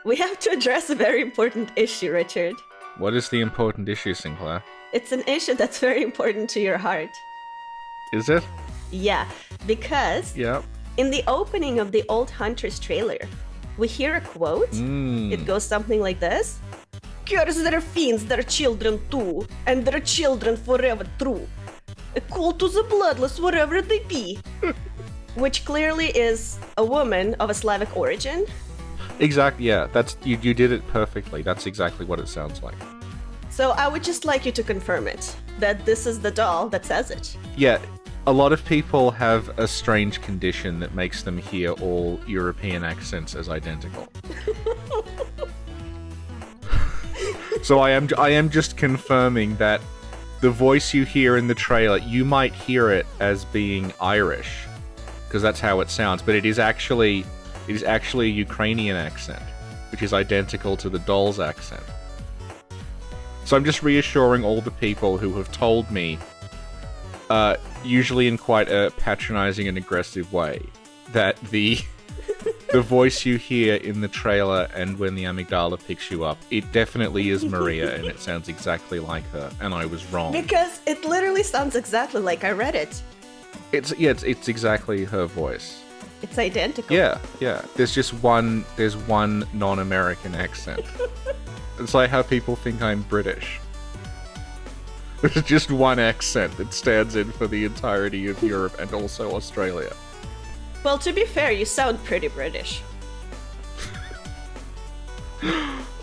We have to address a very important issue, Richard. What is the important issue, Sinclair? It's an issue that's very important to your heart. Is it? Yeah, because Yep. in the opening of the Old Hunters trailer, we hear a quote. It goes something like this. Curse their fiends, their children too, and their children forever true. A call to the bloodless wherever they be. Which clearly is a woman of a Slavic origin. Exactly, yeah. That's you did it perfectly. That's exactly what it sounds like. So I would just like you to confirm it, that this is the doll that says it. Yeah, a lot of people have a strange condition that makes them hear all European accents as identical. So I am just confirming that the voice you hear in the trailer, you might hear it as being Irish, because that's how it sounds, but it is actually a Ukrainian accent, which is identical to the doll's accent. So I'm just reassuring all the people who have told me, usually in quite a patronizing and aggressive way, that the voice you hear in the trailer and when the amygdala picks you up, it definitely is Maria, and it sounds exactly like her, and I was wrong. Because it literally sounds exactly like I read it. It's exactly her voice. It's identical. Yeah. There's one non-American accent. It's like how people think I'm British. There's just one accent that stands in for the entirety of Europe and also Australia. Well, to be fair, you sound pretty British.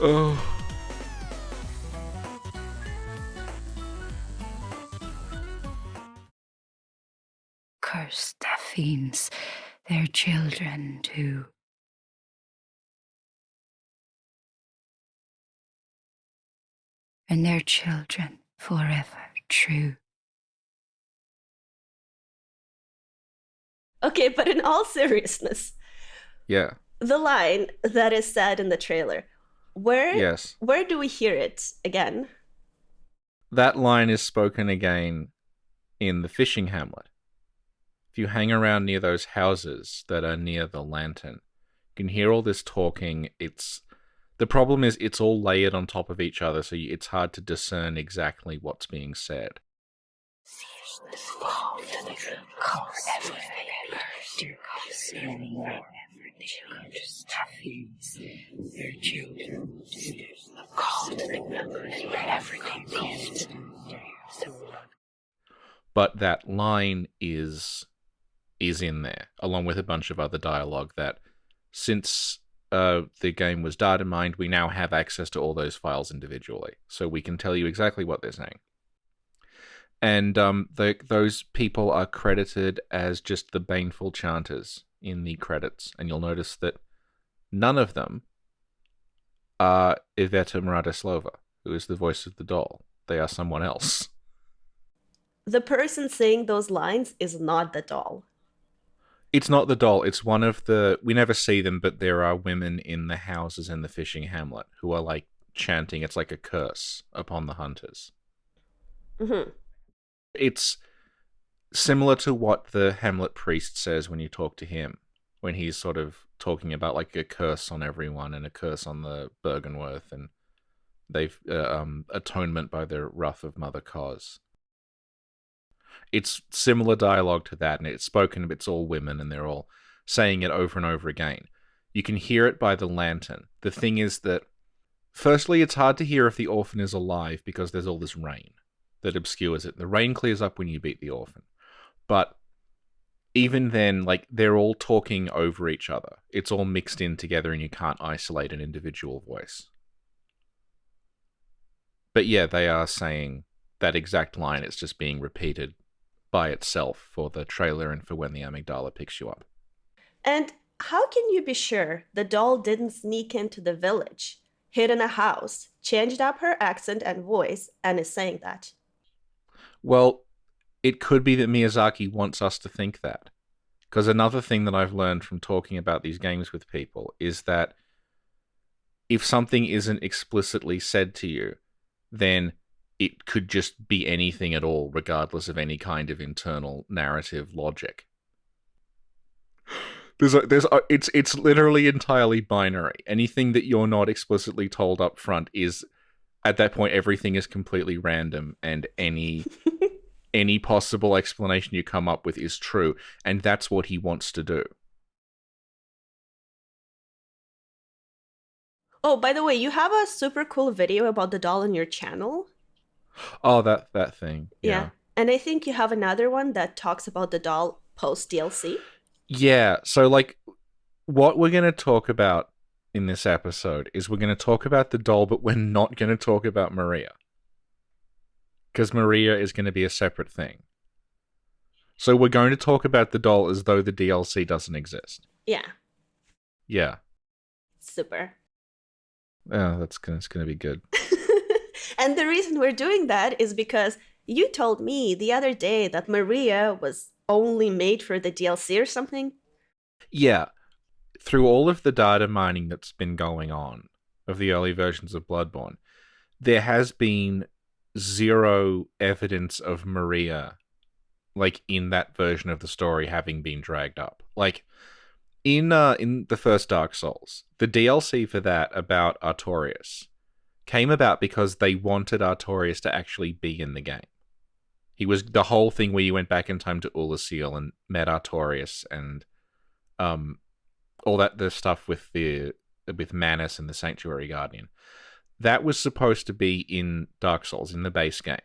Oh. Curse the fiends, their children too. And their children forever true. Okay, but in all seriousness, Yeah. the line that is said in the trailer, where Yes. do we hear it again? That line is spoken again in the fishing hamlet. If you hang around near those houses that are near the lantern, you can hear all this talking. The problem is it's all layered on top of each other, so it's hard to discern exactly what's being said. But that line is in there, along with a bunch of other dialogue that, since the game was data mined, we now have access to all those files individually, so we can tell you exactly what they're saying. And those people are credited as just the baneful chanters in the credits, and you'll notice that none of them are Iveta Mradislava, who is the voice of the doll. They are someone else. The person saying those lines is not the doll. It's not the doll. It's one of the... We never see them, but there are women in the houses in the fishing hamlet who are, like, chanting. It's like a curse upon the hunters. Mm-hmm. It's similar to what the Hamlet priest says when you talk to him, when he's sort of talking about, like, a curse on everyone and a curse on the Byrgenwerth, and they've atonement by the wrath of Mother Cause. It's similar dialogue to that, and it's spoken, it's all women, and they're all saying it over and over again. You can hear it by the lantern. The thing is that, firstly, it's hard to hear if the orphan is alive because there's all this rain that obscures it. The rain clears up when you beat the orphan. But even then, like, they're all talking over each other. It's all mixed in together, and you can't isolate an individual voice. But yeah, they are saying that exact line. It's just being repeated by itself for the trailer and for when the amygdala picks you up. And how can you be sure the doll didn't sneak into the village, hid in a house, changed up her accent and voice, and is saying that? Well, it could be that Miyazaki wants us to think that. Because another thing that I've learned from talking about these games with people is that if something isn't explicitly said to you, then it could just be anything at all, regardless of any kind of internal narrative logic. It's literally entirely binary. Anything that you're not explicitly told up front is, at that point, everything is completely random, and any possible explanation you come up with is true, and that's what he wants to do. Oh, by the way, you have a super cool video about the doll on your channel. Oh, that thing. Yeah. And I think you have another one that talks about the doll post DLC. Yeah. So, like, what we're going to talk about in this episode is we're going to talk about the doll, but we're not going to talk about Maria. Because Maria is going to be a separate thing. So we're going to talk about the doll as though the DLC doesn't exist. Yeah. Yeah. Super. Oh, it's going to be good. And the reason we're doing that is because you told me the other day that Maria was only made for the DLC or something. Yeah. Through all of the data mining that's been going on of the early versions of Bloodborne, there has been zero evidence of Maria, like, in that version of the story having been dragged up. Like, in the first Dark Souls, the DLC for that about Artorias came about because they wanted Artorias to actually be in the game. He was the whole thing where you went back in time to Ulasil and met Artorias and all the stuff with Manus and the Sanctuary Guardian. That was supposed to be in Dark Souls, in the base game.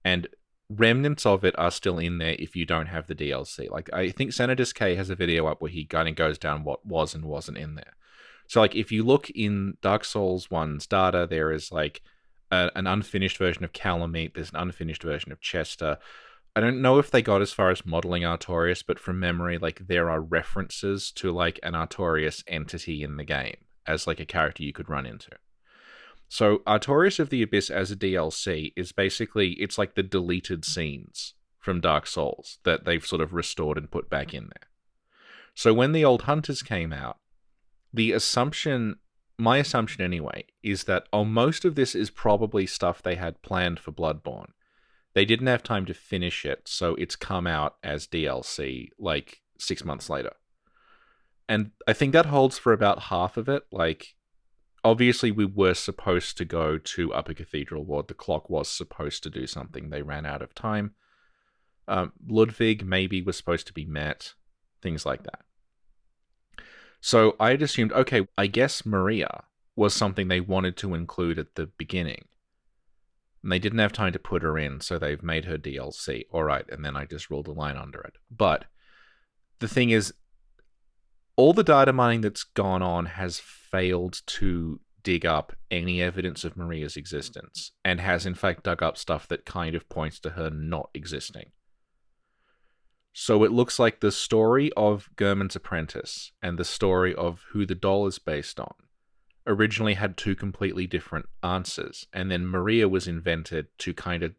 And remnants of it are still in there if you don't have the DLC. Like, I think Strategist K has a video up where he kind of goes down what was and wasn't in there. So, like, if you look in Dark Souls 1's data, there is, like, an unfinished version of Calamite, there's an unfinished version of Chester. I don't know if they got as far as modeling Artorias, but from memory, like, there are references to, like, an Artorias entity in the game as, like, a character you could run into. So Artorias of the Abyss as a DLC is basically, it's like the deleted scenes from Dark Souls that they've sort of restored and put back in there. So when the Old Hunters came out, my assumption anyway, is that most of this is probably stuff they had planned for Bloodborne. They didn't have time to finish it, so it's come out as DLC like 6 months later. And I think that holds for about half of it. Like, obviously we were supposed to go to Upper Cathedral Ward. The clock was supposed to do something. They ran out of time. Ludwig maybe was supposed to be met. Things like that. So I had assumed, okay, I guess Maria was something they wanted to include at the beginning. And they didn't have time to put her in, so they've made her DLC. All right, and then I just ruled a line under it. But the thing is, all the data mining that's gone on has failed to dig up any evidence of Maria's existence, and has in fact dug up stuff that kind of points to her not existing. So it looks like the story of Gehrman's Apprentice and the story of who the doll is based on originally had two completely different answers, and then Maria was invented to kind of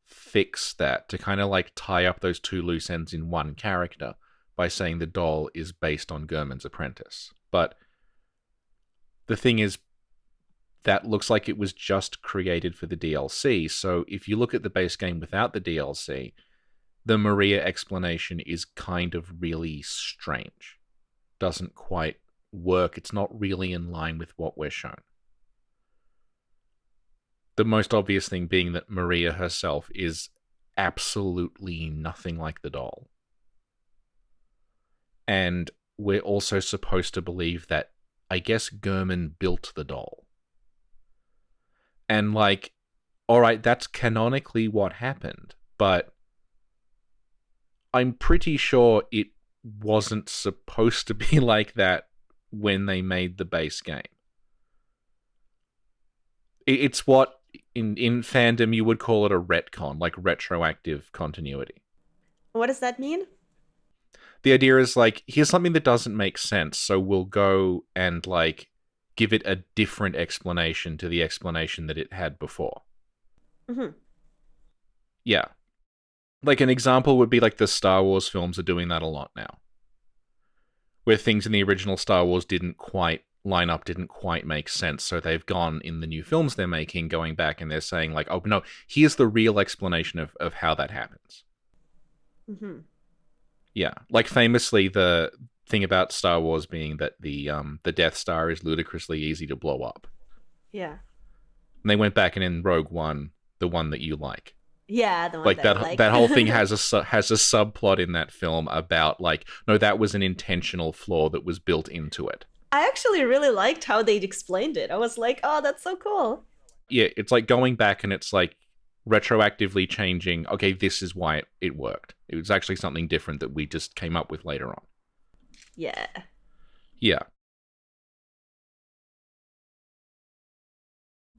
fix that, to kind of like tie up those two loose ends in one character by saying the doll is based on Gehrman's Apprentice. But the thing is, that looks like it was just created for the DLC, so if you look at the base game without the DLC, the Maria explanation is kind of really strange. Doesn't quite work. It's not really in line with what we're shown. The most obvious thing being that Maria herself is absolutely nothing like the doll. And we're also supposed to believe that, I guess, Gehrman built the doll. And, like, alright, that's canonically what happened, but I'm pretty sure it wasn't supposed to be like that when they made the base game. It's what, in fandom, you would call it a retcon, like retroactive continuity. What does that mean? The idea is, like, here's something that doesn't make sense, so we'll go and, like, give it a different explanation to the explanation that it had before. Mm-hmm. Yeah. Like, an example would be, like, the Star Wars films are doing that a lot now. Where things in the original Star Wars didn't quite line up, didn't quite make sense, so they've gone, in the new films they're making, going back and they're saying, like, oh, no, here's the real explanation of how that happens. Mm-hmm. Yeah. Like, famously, the thing about Star Wars being that the Death Star is ludicrously easy to blow up. Yeah. And they went back and in Rogue One, the one that you like. Yeah, the one Like that I that like. that whole thing has a subplot in that film about like, no, that was an intentional flaw that was built into it. I actually really liked how they explained it. I was like, oh, that's so cool. Yeah, it's like going back and it's like retroactively changing, okay, this is why it worked. It was actually something different that we just came up with later on. Yeah. Yeah.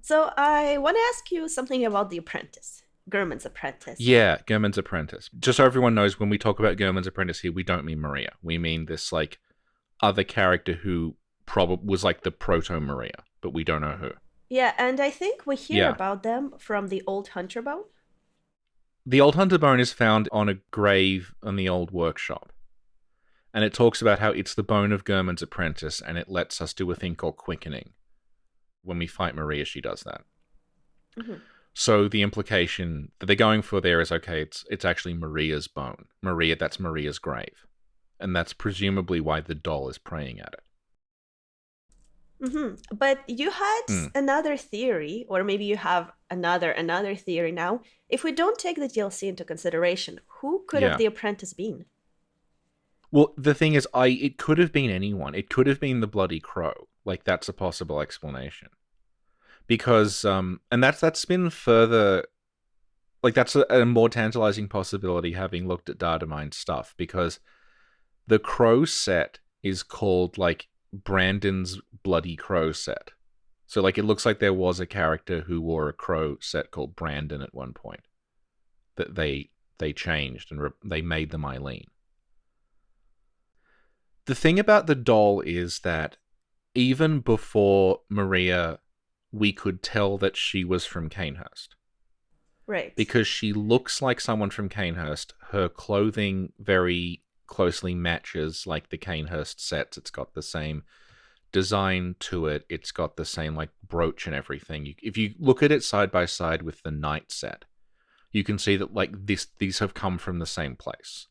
So I want to ask you something about the Apprentice. Gehrman's Apprentice. Yeah, Gehrman's Apprentice. Just so everyone knows, when we talk about Gehrman's Apprentice here, we don't mean Maria. We mean this like other character who probably was like the proto-Maria, but we don't know who. Yeah, and I think we hear about them from the old hunter bone. The old hunter bone is found on a grave in the old workshop. And it talks about how it's the bone of Gehrman's apprentice, and it lets us do a thing called quickening. When we fight Maria, she does that. Mm-hmm. So the implication that they're going for there is, okay, it's actually Maria's bone. That's Maria's grave. And that's presumably why the doll is praying at it. Mm-hmm. But you had another theory, or maybe you have another theory now. If we don't take the DLC into consideration, who could have the Apprentice been? Well, the thing is, it could have been anyone. It could have been the Bloody Crow. Like, that's a possible explanation. Because, and that's been further, like, that's a more tantalizing possibility having looked at Datamine's stuff, because the Crow set is called, like, Brandon's Bloody Crow set. So, like, it looks like there was a character who wore a crow set called Brandon at one point that they changed and they made them Eileen. The thing about the doll is that even before Maria, we could tell that she was from Canehurst. Right. Because she looks like someone from Canehurst. Her clothing very closely matches like the Canehurst sets. It's got the same design to it. It's got the same like brooch and everything. If you look at it side by side with the Knight set, you can see that like these have come from the same place.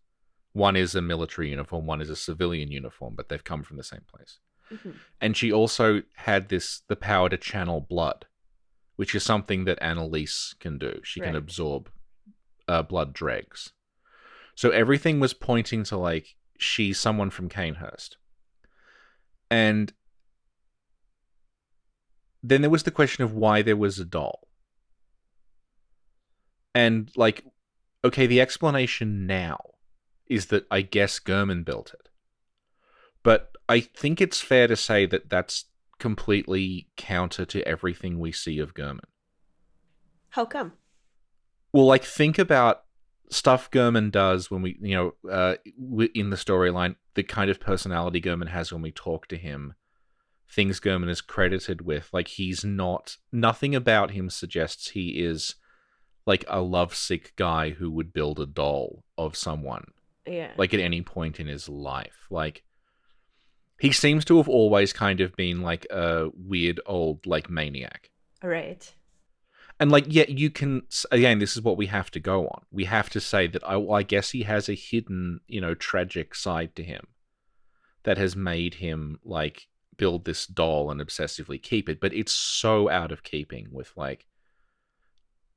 One is a military uniform, one is a civilian uniform, but they've come from the same place. Mm-hmm. And she also had the power to channel blood, which is something that Annalyse can do. She can absorb blood dregs. So everything was pointing to like she's someone from Canehurst. And then there was the question of why there was a doll. And like, okay, the explanation now is that I guess Gehrman built it. But I think it's fair to say that that's completely counter to everything we see of Gehrman. How come? Well, like, think about stuff Gehrman does when we, in the storyline, the kind of personality Gehrman has when we talk to him, things Gehrman is credited with. Like, nothing about him suggests he is like a lovesick guy who would build a doll of someone. Yeah. Like, at any point in his life. Like, he seems to have always kind of been like a weird old like maniac. Right. And like, yeah, you can, again, this is what we have to go on. We have to say that I guess he has a hidden, tragic side to him that has made him like build this doll and obsessively keep it. But it's so out of keeping with like,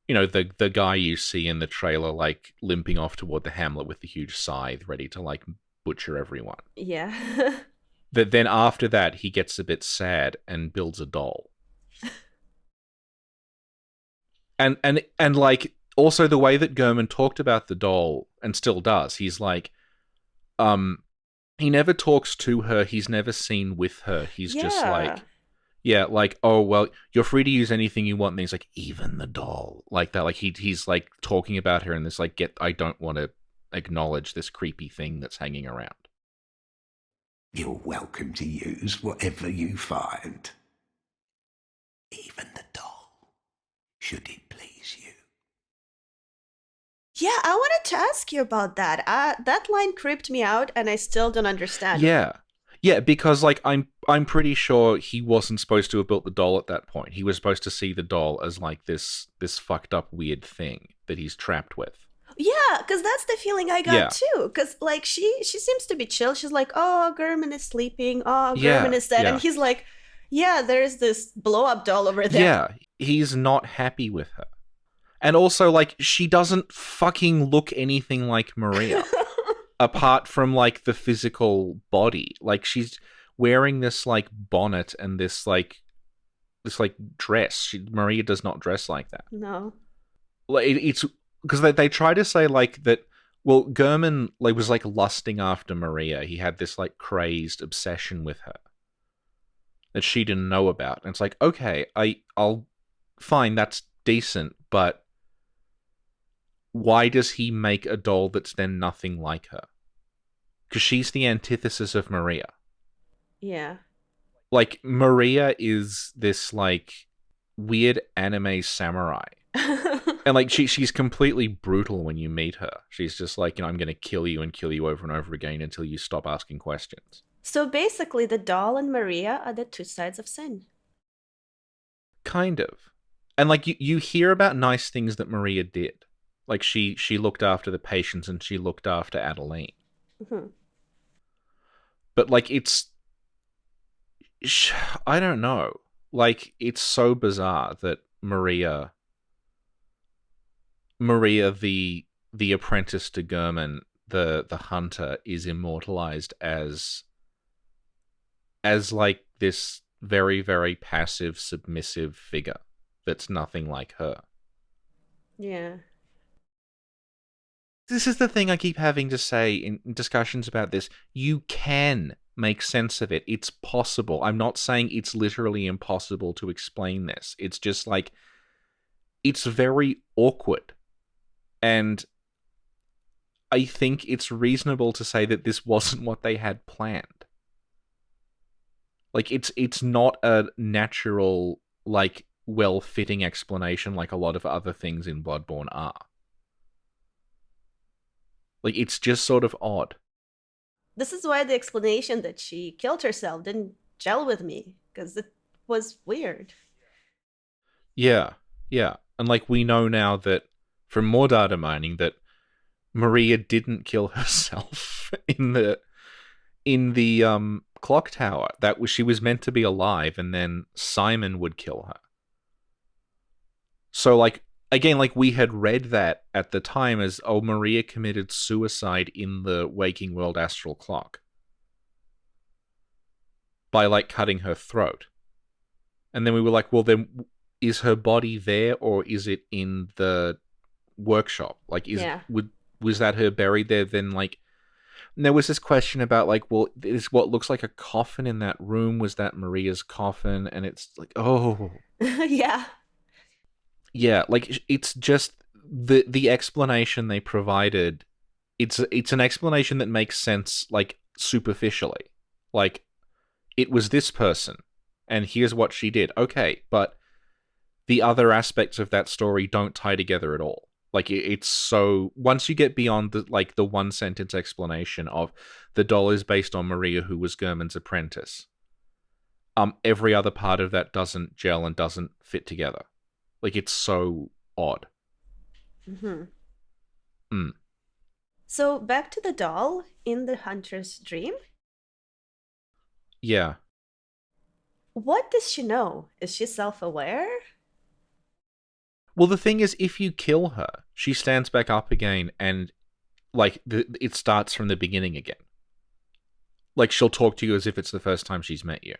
the guy you see in the trailer, like limping off toward the hamlet with the huge scythe ready to like butcher everyone. Yeah. That then after that, he gets a bit sad and builds a doll. and like, also the way that Gehrman talked about the doll, and still does, he's like, he never talks to her, he's never seen with her, he's just like, oh, well, you're free to use anything you want, and he's like, even the doll. Like that, like, he's like talking about her, and this like, I don't want to acknowledge this creepy thing that's hanging around. You're welcome to use whatever you find. Even the doll, should it please you. Yeah, I wanted to ask you about that. That line creeped me out, and I still don't understand. Yeah, because like I'm pretty sure he wasn't supposed to have built the doll at that point. He was supposed to see the doll as like this fucked up weird thing that he's trapped with. Yeah, because that's the feeling I got Yeah. too. Because like she seems to be chill. She's like, oh, Gehrman is sleeping. Oh, Yeah, Gehrman is dead, yeah. and he's like, yeah, there's this blow up doll over there. Yeah, he's not happy with her. And also, like, she doesn't fucking look anything like Maria. Apart from, like, the physical body. Like, she's wearing this, like, bonnet and this dress. Maria does not dress like that. No. Like, it's... Because they try to say, like, that... Well, Gehrman, like, was, like, lusting after Maria. He had this, like, crazed obsession with her that she didn't know about. And it's like, okay, I'll... Fine, that's decent, but... Why does he make a doll that's then nothing like her? Because she's the antithesis of Maria. Yeah. Like, Maria is this, like, weird anime samurai. And, like, she's completely brutal when you meet her. She's just like, I'm going to kill you and kill you over and over again until you stop asking questions. So basically, the doll and Maria are the two sides of sin. Kind of. And, like, you hear about nice things that Maria did. Like, she looked after the patients and she looked after Adeline. Mm-hmm. But, like, I don't know. Like, it's so bizarre that Maria, the apprentice to Gehrman, the hunter, is immortalized as like this very, very passive, submissive figure that's nothing like her. Yeah. This is the thing I keep having to say in discussions about this. You can make sense of it. It's possible. I'm not saying it's literally impossible to explain this. It's just like, it's very awkward. And I think it's reasonable to say that this wasn't what they had planned. Like, it's not a natural, like, well-fitting explanation like a lot of other things in Bloodborne are. Like, it's just sort of odd. This is why the explanation that she killed herself didn't gel with me, because it was weird. Yeah, yeah. And, like, we know now that, from more data mining, that Maria didn't kill herself in the clock tower. She was meant to be alive, and then Simon would kill her. So, like, again, like, we had read that at the time as, oh, Maria committed suicide in the waking world astral clock by, like, cutting her throat. And then we were like, well, then is her body there, or is it in the workshop? Like, was that her buried there? Then, like, and there was this question about, like, well, is what looks like a coffin in that room, was that Maria's coffin? And it's like, oh. Yeah. Yeah, like, it's just the explanation they provided. It's an explanation that makes sense, like, superficially. Like, it was this person, and here's what she did. Okay, but the other aspects of that story don't tie together at all. Like, it's so... Once you get beyond the one-sentence explanation of the doll is based on Maria, who was Gehrman's apprentice, every other part of that doesn't gel and doesn't fit together. Like, it's so odd. Mm-hmm. Mm. So, back to the doll in the hunter's dream. Yeah. What does she know? Is she self-aware? Well, the thing is, if you kill her, she stands back up again, and, like, it starts from the beginning again. Like, she'll talk to you as if it's the first time she's met you.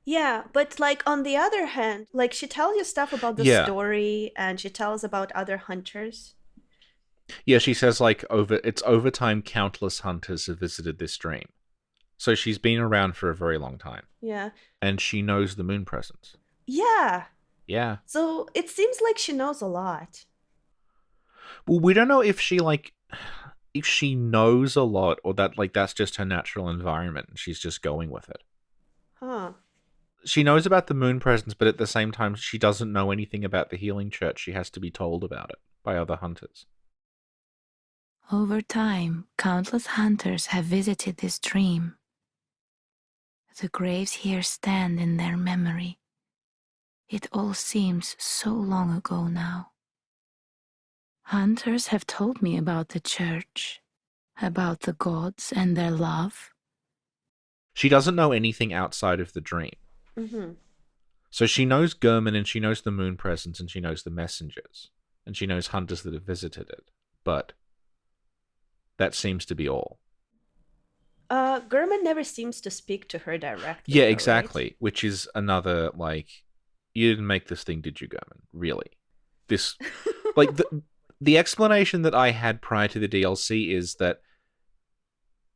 Yeah, but, like, on the other hand, like, she tells you stuff about the story, and she tells about other hunters. Yeah, she says, like, over time, countless hunters have visited this dream. So she's been around for a very long time. Yeah. And she knows the moon presence. Yeah. Yeah. So it seems like she knows a lot. Well, we don't know if she knows a lot, or that, like, that's just her natural environment and she's just going with it. Huh. She knows about the moon presence, but at the same time, she doesn't know anything about the healing church. She has to be told about it by other hunters. Over time, countless hunters have visited this dream. The graves here stand in their memory. It all seems so long ago now. Hunters have told me about the church, about the gods and their love. She doesn't know anything outside of the dream. Mm-hmm. So she knows Gehrman, and she knows the moon presence, and she knows the messengers, and she knows hunters that have visited it. But that seems to be all. Gehrman never seems to speak to her directly. Yeah, though, exactly. right? Which is another, like, you didn't make this thing, did you, Gehrman? Really? This, like, the explanation that I had prior to the DLC is that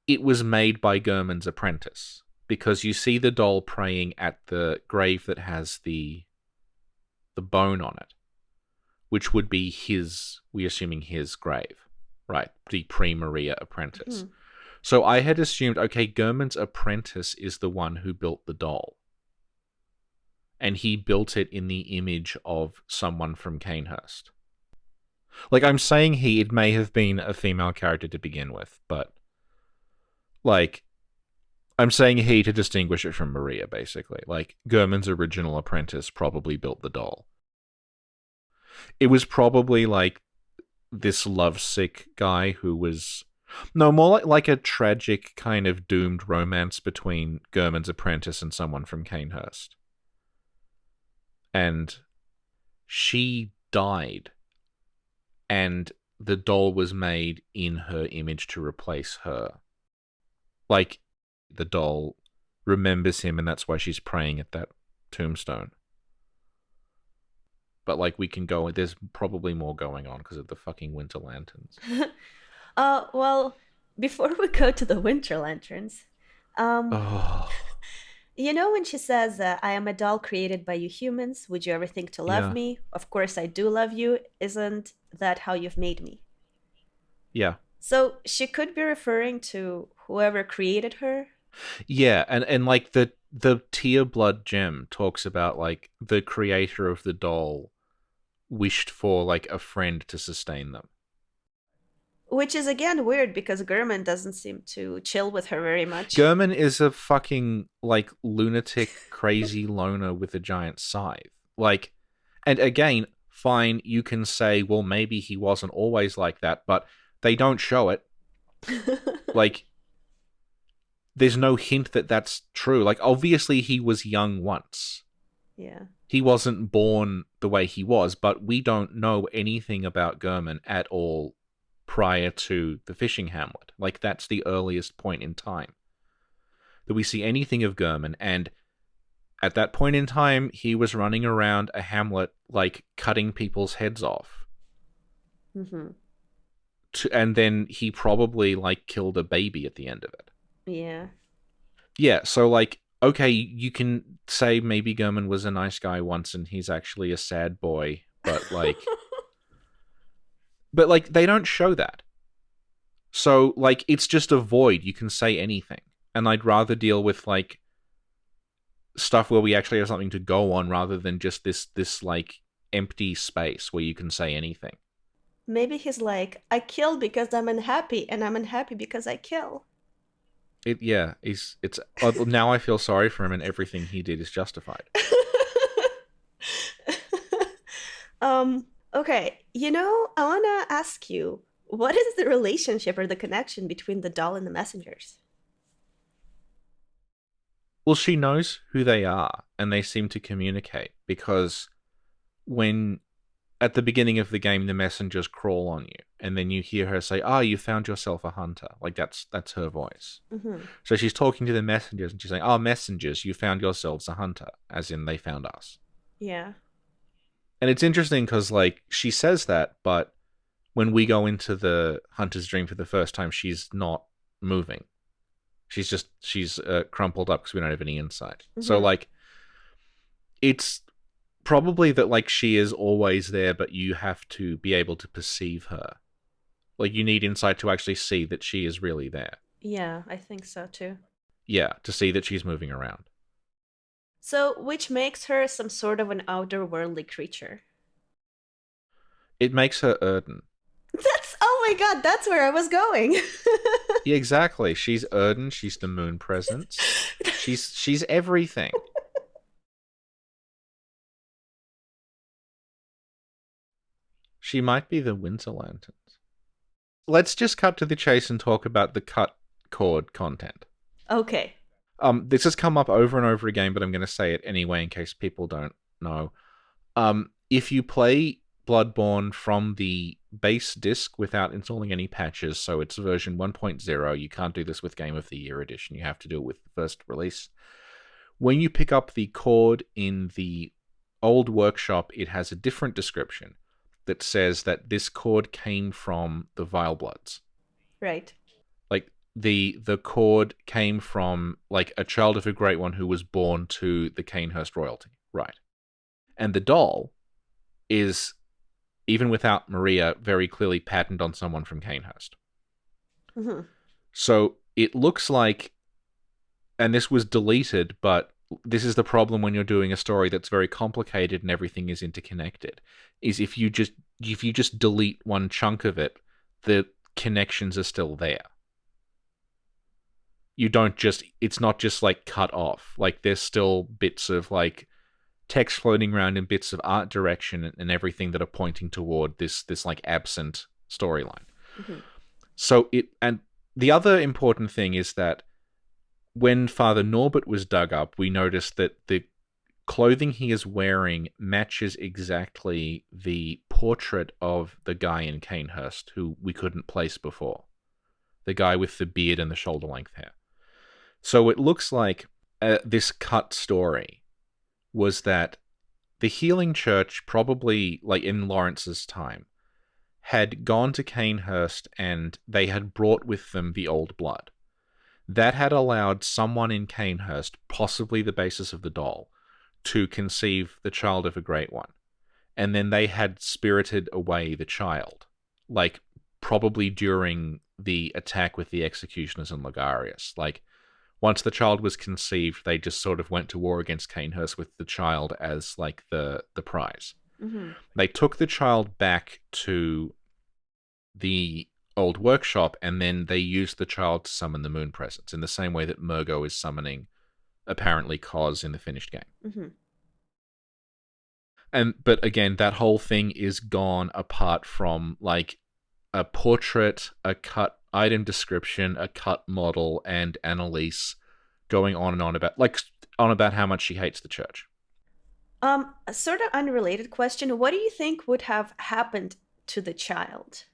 it was made by Gehrman's apprentice. Because you see the doll praying at the grave that has the bone on it, which would be his, we're assuming his grave, right? The pre-Maria apprentice. Mm-hmm. So I had assumed, okay, Gehrman's apprentice is the one who built the doll. And he built it in the image of someone from Canehurst. Like, I'm saying it may have been a female character to begin with, but, like, I'm saying he to distinguish it from Maria, basically. Like, Gehrman's original apprentice probably built the doll. It was probably, like, this lovesick guy who was... No, more like a tragic kind of doomed romance between Gehrman's apprentice and someone from Canehurst. And she died, and the doll was made in her image to replace her. Like, the doll remembers him, and that's why she's praying at that tombstone. But, like, we can go... There's probably more going on because of the fucking winter lanterns. Well, before we go to the winter lanterns, Oh, you know when she says, I am a doll created by you humans, would you ever think to love Yeah. me? Of course I do love you. Isn't that how you've made me? yeah. So she could be referring to whoever created her. Yeah, and like, the Tear Blood gem talks about, like, the creator of the doll wished for, like, a friend to sustain them. Which is again weird because Gehrman doesn't seem to chill with her very much. Gehrman is a fucking, like, lunatic, crazy loner with a giant scythe. Like, and again, fine, you can say, well, maybe he wasn't always like that, but they don't show it. Like, there's no hint that that's true. Like, obviously he was young once. Yeah. He wasn't born the way he was, but we don't know anything about Gehrman at all prior to the fishing hamlet. Like, that's the earliest point in time that we see anything of Gehrman, and at that point in time, he was running around a hamlet, like, cutting people's heads off. Mm-hmm. And then he probably, like, killed a baby at the end of it. Yeah. Yeah, so, like, okay, you can say maybe Gehrman was a nice guy once and he's actually a sad boy, but, like... But, like, they don't show that. So, like, it's just a void. You can say anything. And I'd rather deal with, like, stuff where we actually have something to go on rather than just this like, empty space where you can say anything. Maybe he's like, I kill because I'm unhappy, and I'm unhappy because I kill. Now I feel sorry for him, and everything he did is justified. Okay, I want to ask you, what is the relationship or the connection between the doll and the messengers? Well, she knows who they are, and they seem to communicate, because when, at the beginning of the game, the messengers crawl on you, and then you hear her say, you found yourself a hunter. Like, that's her voice. Mm-hmm. So she's talking to the messengers, and she's saying, messengers, you found yourselves a hunter, as in they found us. Yeah. And it's interesting because, like, she says that, but when we go into the hunter's dream for the first time, she's not moving. She's crumpled up because we don't have any insight. Mm-hmm. So, like, it's probably that, like, she is always there, but you have to be able to perceive her. Like, you need insight to actually see that she is really there. Yeah, I think so too. Yeah, to see that she's moving around. So, which makes her some sort of an outer-worldly creature. It makes her Erden. Oh my god, that's where I was going. Yeah, exactly. She's Erden, she's the moon presence. She's everything. She might be the Winter Lanterns. Let's just cut to the chase and talk about the cut cord content. Okay. This has come up over and over again, but I'm going to say it anyway in case people don't know. If you play Bloodborne from the base disc without installing any patches, so it's version 1.0, you can't do this with Game of the Year edition, you have to do it with the first release. When you pick up the cord in the old workshop, it has a different description that says that this cord came from the Vilebloods. Right. Like, the cord came from, like, a child of a Great One who was born to the Canehurst royalty. Right. And the doll is, even without Maria, very clearly patterned on someone from Canehurst. Mm-hmm. So it looks like, and this was deleted, but this is the problem when you're doing a story that's very complicated and everything is interconnected, is if you just delete one chunk of it, the connections are still there. You don't just, it's not just like cut off. Like there's still bits of like text floating around and bits of art direction and everything that are pointing toward this like absent storyline. Mm-hmm. So and the other important thing is that when Father Norbert was dug up, we noticed that the clothing he is wearing matches exactly the portrait of the guy in Canehurst who we couldn't place before. The guy with the beard and the shoulder-length hair. So it looks like this cut story was that the Healing Church, probably like in Lawrence's time, had gone to Canehurst and they had brought with them the old blood. That had allowed someone in Canehurst, possibly the basis of the doll, to conceive the child of a Great One. And then they had spirited away the child, like probably during the attack with the executioners in Logarius. Like, once the child was conceived, they just sort of went to war against Canehurst with the child as like the prize. Mm-hmm. They took the child back to the old workshop, and then they used the child to summon the moon presence in the same way that Mergo is summoning apparently Kos in the finished game. Mm-hmm. But again, that whole thing is gone apart from like a portrait, a cut item description, a cut model, and Annalyse going on and on about how much she hates the church. A sort of unrelated question. What do you think would have happened to the child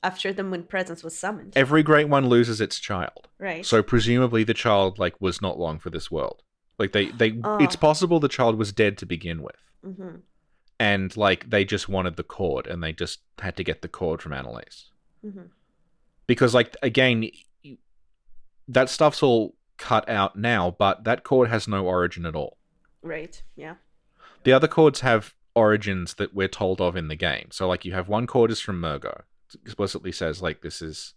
after the moon presence was summoned? Every Great One loses its child. Right. So presumably the child like was not long for this world. Like it's possible the child was dead to begin with. Mm-hmm. And like they just wanted the cord and they just had to get the cord from Annalyse. Mm-hmm. Because like again, that stuff's all cut out now, but that cord has no origin at all. Right, yeah. The other cords have origins that we're told of in the game. So like you have one cord is from Mergo. It explicitly says like this is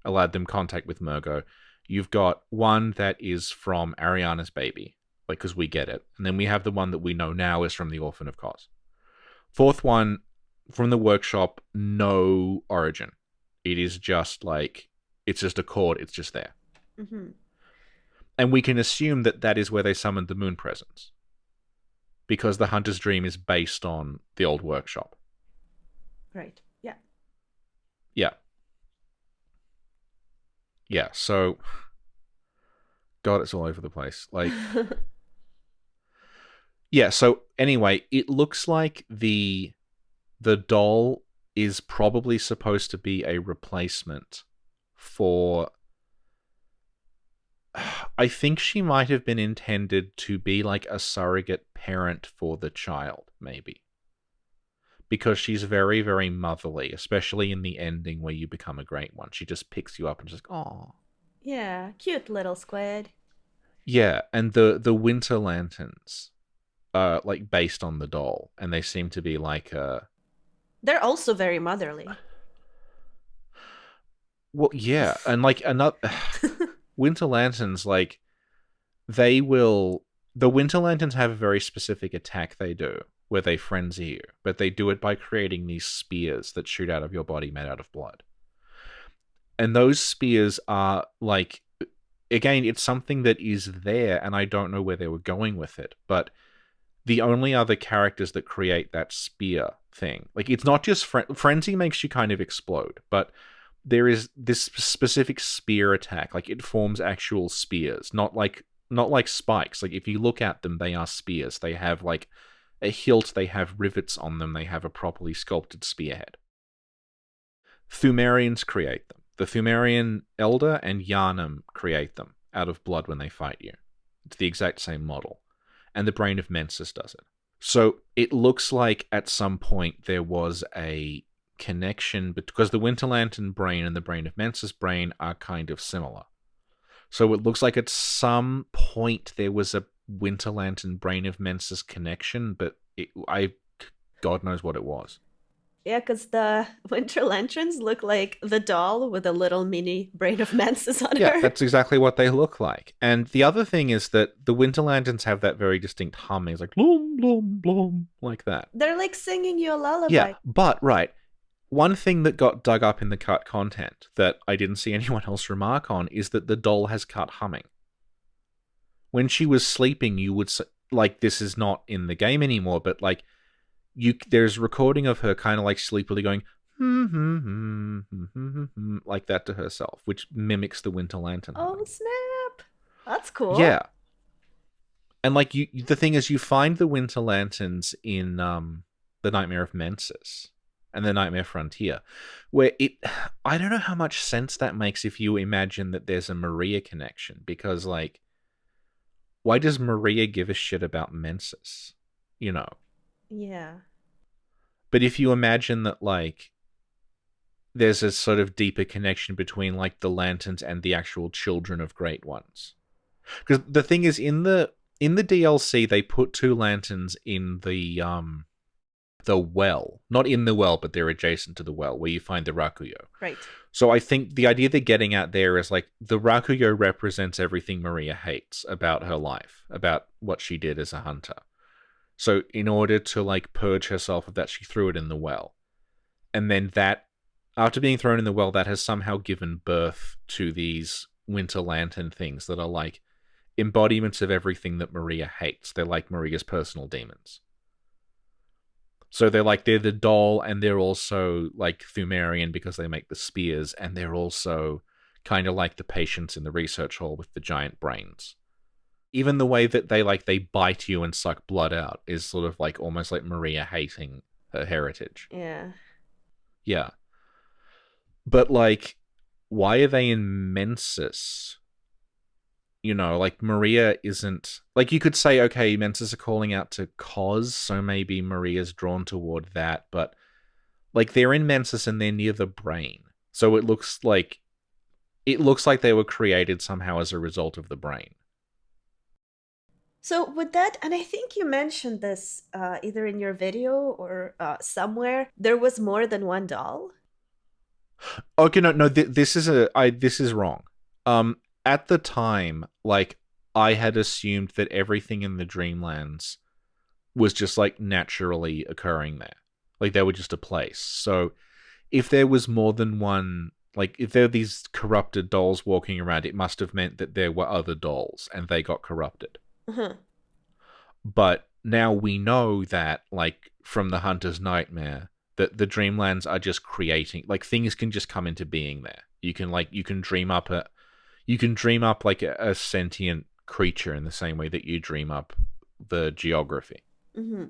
allowed them contact with Mergo. You've got one that is from Ariana's baby, like because we get it. And then we have the one that we know now is from the Orphan of Kos. Fourth one from the workshop, no origin. It is just like, it's just a cord, it's just there. Mm-hmm. And we can assume that that is where they summoned the moon presence. Because the Hunter's Dream is based on the old workshop. Right, yeah. Yeah. Yeah, so... God, it's all over the place. Like... Yeah, so anyway, it looks like the doll is probably supposed to be a replacement for... I think she might have been intended to be like a surrogate parent for the child, maybe. Because she's very, very motherly, especially in the ending where you become a Great One. She just picks you up and just like, "Aw." Yeah, cute little squid. Yeah, and the Winter Lanterns are like based on the doll, and they seem to be like They're also very motherly. Well, yeah, and like another Winter Lanterns, like the Winter Lanterns have a very specific attack they do, where they frenzy you, but they do it by creating these spears that shoot out of your body made out of blood. And those spears are like, again, it's something that is there, and I don't know where they were going with it, but the only other characters that create that spear thing. Like, it's not just frenzy makes you kind of explode, but there is this specific spear attack. Like, it forms actual spears, not like spikes. Like, if you look at them, they are spears. They have like a hilt, they have rivets on them, they have a properly sculpted spearhead. Thumerians create them. The Thumerian Elder and Yharnam create them out of blood when they fight you. It's the exact same model. And the Brain of Mensis does it. So it looks like at some point there was a connection, because the Winter Lantern brain and the Brain of Mensis brain are kind of similar. So it looks like at some point there was a Winter Lantern Brain of Mensis connection, but God knows what it was. Yeah, because the Winter Lanterns look like the doll with a little mini Brain of Mensis on her. Yeah, that's exactly what they look like. And the other thing is that the Winter Lanterns have that very distinct humming. It's like, blum, blum, blum, like that. They're like singing you a lullaby. Yeah, but, right, one thing that got dug up in the cut content that I didn't see anyone else remark on is that the doll has cut humming. When she was sleeping, you would, like, this is not in the game anymore, but, like, there's recording of her kind of like sleepily going like that to herself, which mimics the Winter Lantern. Oh, snap. That's cool. Yeah. And like the thing is, you find the Winter Lanterns in the Nightmare of Mensis and the Nightmare Frontier, where I don't know how much sense that makes if you imagine that there's a Maria connection, because like, why does Maria give a shit about Mensis? You know? Yeah. But if you imagine that, like, there's a sort of deeper connection between, like, the Lanterns and the actual children of Great Ones. Because the thing is, in the DLC, they put two Lanterns in the well. Not in the well, but they're adjacent to the well, where you find the Rakuyo. Right. So I think the idea they're getting at there is, like, the Rakuyo represents everything Maria hates about her life, about what she did as a hunter. So in order to, like, purge herself of that, she threw it in the well. And then that, after being thrown in the well, that has somehow given birth to these Winter Lantern things that are, like, embodiments of everything that Maria hates. They're like Maria's personal demons. So they're the doll, and they're also, like, Thumerian because they make the spears, and they're also kind of like the patients in the research hall with the giant brains. Even the way that they bite you and suck blood out is sort of like almost like Maria hating her heritage. Yeah. Yeah. But like, why are they in Mensis? You know, like Maria isn't... Like you could say, okay, Mensis are calling out to Cos, so maybe Maria's drawn toward that, but like they're in Mensis and they're near the brain. So it looks like they were created somehow as a result of the brain. So with that, and I think you mentioned this either in your video or somewhere, there was more than one doll? Okay, no, this is wrong. At the time, like, I had assumed that everything in the Dreamlands was just, like, naturally occurring there. Like, they were just a place. So, if there was more than one, like, if there are these corrupted dolls walking around, it must have meant that there were other dolls, and they got corrupted. Uh-huh. But now we know that, like, from the Hunter's Nightmare, that the Dreamlands are just creating, like, things can just come into being there. You can dream up like a sentient creature in the same way that you dream up the geography. Mm-hmm.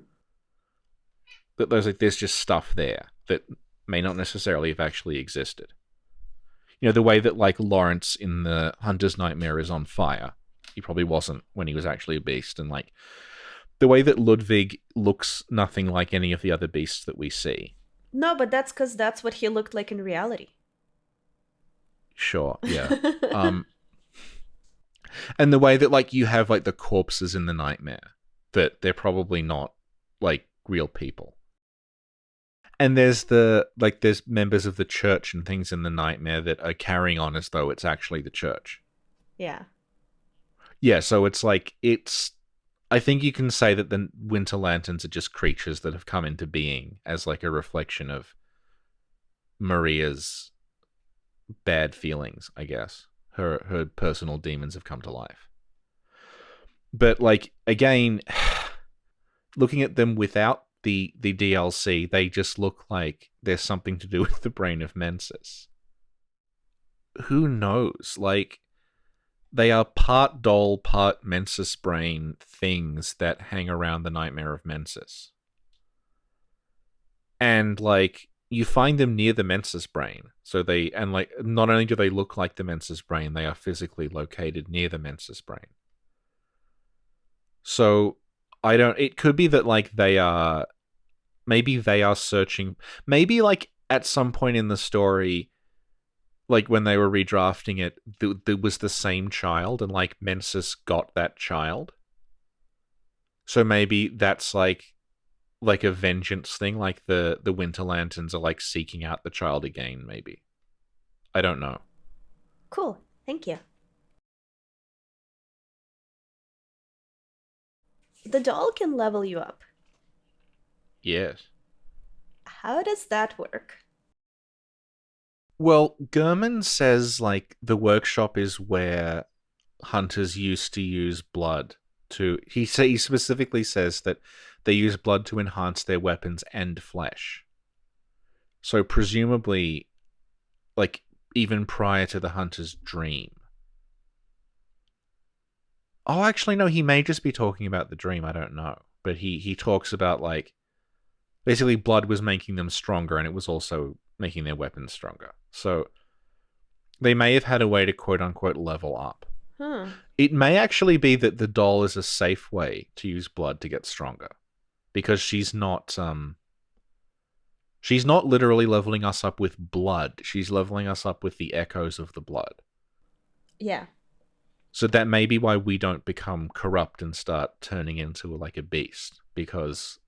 That there's just stuff there that may not necessarily have actually existed. You know, the way that, like, Lawrence in the Hunter's Nightmare is on fire. He probably wasn't when he was actually a beast. And, like, the way that Ludwig looks nothing like any of the other beasts that we see. No, but that's because that's what he looked like in reality. Sure, yeah. And the way that, like, you have, like, the corpses in the Nightmare, that they're probably not, like, real people. And there's there's members of the church and things in the Nightmare that are carrying on as though it's actually the church. Yeah. Yeah, so it's like, I think you can say that the Winter Lanterns are just creatures that have come into being as, like, a reflection of Maria's bad feelings, I guess. Her personal demons have come to life. But, like, again, looking at them without the DLC, they just look like there's something to do with the brain of Mensis. Who knows? Like, they are part doll, part Mensis brain things that hang around the nightmare of Mensis. And, like, you find them near the Mensis brain. So not only do they look like the Mensis brain, they are physically located near the Mensis brain. So, it could be that, like, maybe they are searching, maybe, like, at some point in the story, like, when they were redrafting it, there was the same child, and, like, Mensis got that child. So maybe that's, like a vengeance thing, like the Winter Lanterns are, like, seeking out the child again, maybe. I don't know. Cool. Thank you. The doll can level you up. Yes. How does that work? Well, Gehrman says, like, the workshop is where hunters used to use blood to... He specifically says that they use blood to enhance their weapons and flesh. So presumably, like, even prior to the hunter's dream. Oh, actually, no, he may just be talking about the dream, I don't know. But he talks about, like, basically blood was making them stronger, and it was also making their weapons stronger. So they may have had a way to quote-unquote level up. It may actually be that the doll is a safe way to use blood to get stronger. Because she's not literally leveling us up with blood. She's leveling us up with the echoes of the blood. Yeah. So that may be why we don't become corrupt and start turning into, like, a beast. Because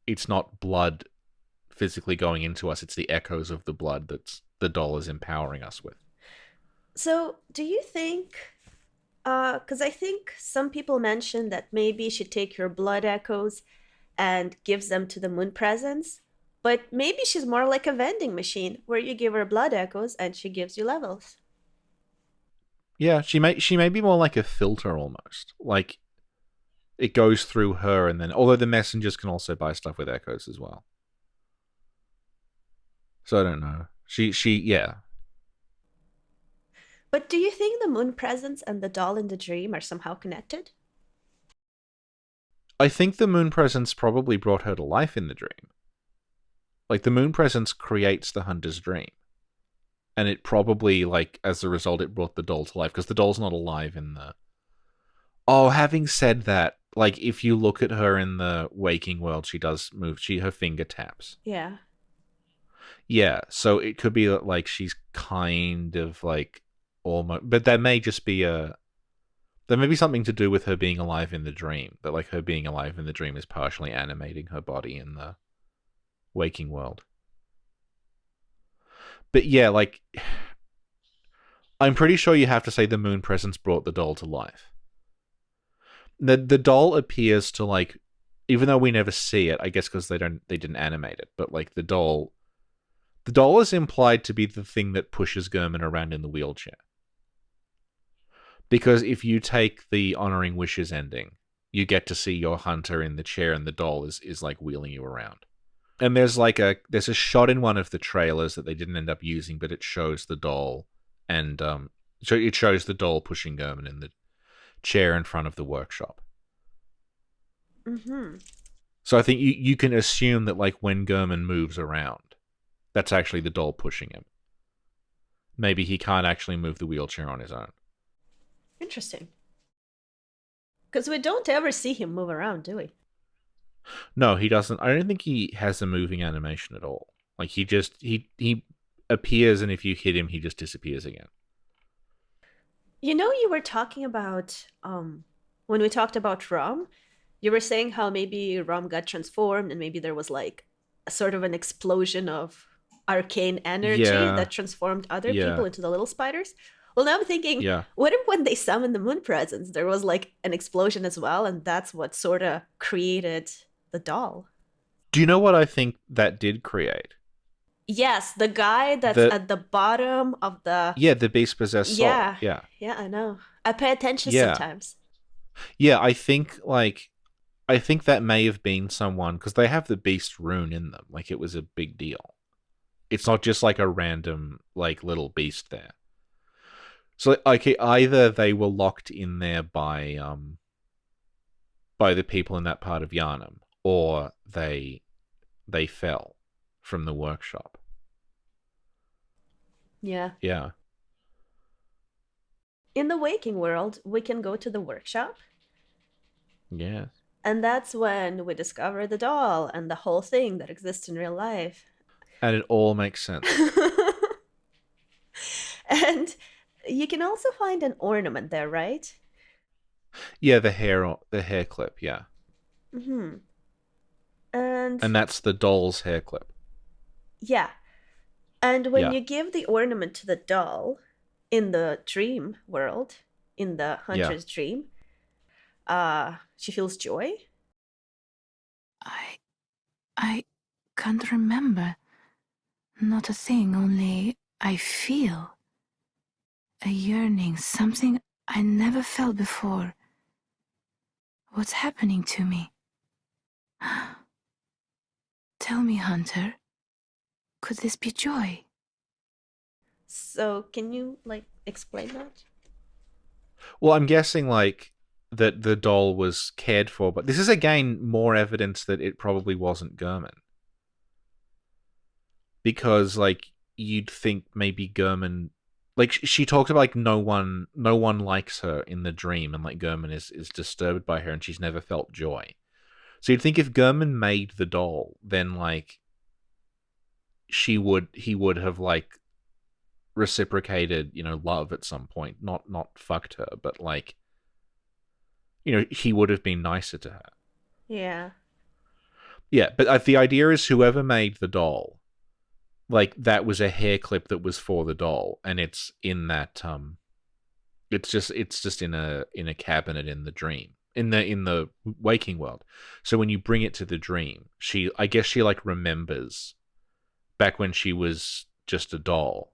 it's not blood physically going into us, it's the echoes of the blood that the doll is empowering us with. So, do you think... because I think some people mentioned that maybe she take your blood echoes and gives them to the moon presence, but maybe she's more like a vending machine where you give her blood echoes and she gives you levels. Yeah, she may be more like a filter almost. Like, it goes through her, and then... Although the messengers can also buy stuff with echoes as well. So I don't know. Yeah. But do you think the moon presence and the doll in the dream are somehow connected? I think the moon presence probably brought her to life in the dream. Like, the moon presence creates the hunter's dream. And it probably, like, as a result, it brought the doll to life, because the doll's not alive in the... Oh, having said that, like, if you look at her in the waking world, she does move. Her finger taps. Yeah. Yeah, so it could be that, like, she's kind of, like, almost... But there may just be there may be something to do with her being alive in the dream. That, like, her being alive in the dream is partially animating her body in the waking world. But yeah, like, I'm pretty sure you have to say the moon presence brought the doll to life. The doll appears to, like, even though we never see it, I guess because they didn't animate it, but, like, the doll is implied to be the thing that pushes Gehrman around in the wheelchair. Because if you take the Honoring Wishes ending, you get to see your hunter in the chair, and the doll is like wheeling you around. And there's a shot in one of the trailers that they didn't end up using, but it shows the doll, and so it shows the doll pushing Gehrman in the chair in front of the workshop. Mm-hmm. So I think you can assume that, like, when Gehrman moves around, that's actually the doll pushing him. Maybe he can't actually move the wheelchair on his own. Interesting. Because we don't ever see him move around, do we? No, he doesn't. I don't think he has a moving animation at all. Like, he appears, and if you hit him, he just disappears again. You know, you were talking about, when we talked about Rom, you were saying how maybe Rom got transformed and maybe there was, like, a sort of an explosion of arcane energy that transformed other people into the little spiders. Well, now I'm thinking, what if when they summoned the moon presence, there was, like, an explosion as well, and that's what sort of created the doll? Do you know what I think that did create? Yes, the guy that's at the bottom of the... Yeah, the beast-possessed soul. Yeah, I know. I pay attention sometimes. Yeah, I think, like, I think that may have been someone, because they have the beast rune in them. Like, it was a big deal. It's not just like a random, like, little beast there. So, okay, either they were locked in there by the people in that part of Yharnam, or they fell from the workshop. Yeah. Yeah. In the waking world, we can go to the workshop, Yeah. and that's when we discover the doll and the whole thing that exists in real life. And it all makes sense. And you can also find an ornament there, right? Yeah, the hair clip, yeah. Mm-hmm. And that's the doll's hair clip. yeah. And when Yeah. you give the ornament to the doll in the dream world, in the hunter's dream, she feels joy. I can't remember. Not a thing, only I feel a yearning, something I never felt before. What's happening to me? Tell me, Hunter, could this be joy? So can you, like, explain that? Well, I'm guessing, like, that the doll was cared for, but this is, again, more evidence that it probably wasn't Gehrman. Because, like, you'd think maybe Gehrman... Like, she talked about, like, no one likes her in the dream, and, like, Gehrman is disturbed by her, and she's never felt joy. So you'd think if Gehrman made the doll, then, like, he would have, like, reciprocated, you know, love at some point. Not fucked her, but, like, you know, he would have been nicer to her. Yeah. Yeah, but the idea is whoever made the doll, like, that was a hair clip that was for the doll, and it's in that it's just in a cabinet in the dream, in the waking world. So when you bring it to the dream, I guess she like remembers back when she was just a doll,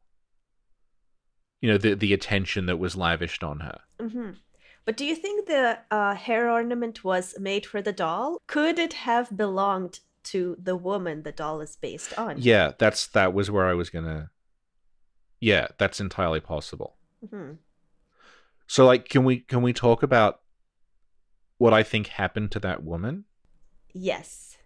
you know, the attention that was lavished on her. Mm-hmm. But do you think the hair ornament was made for the doll? Could it have belonged to the woman the doll is based on? Yeah, that was where I was gonna. Yeah, that's entirely possible. Mm-hmm. So, like, can we talk about what I think happened to that woman? Yes.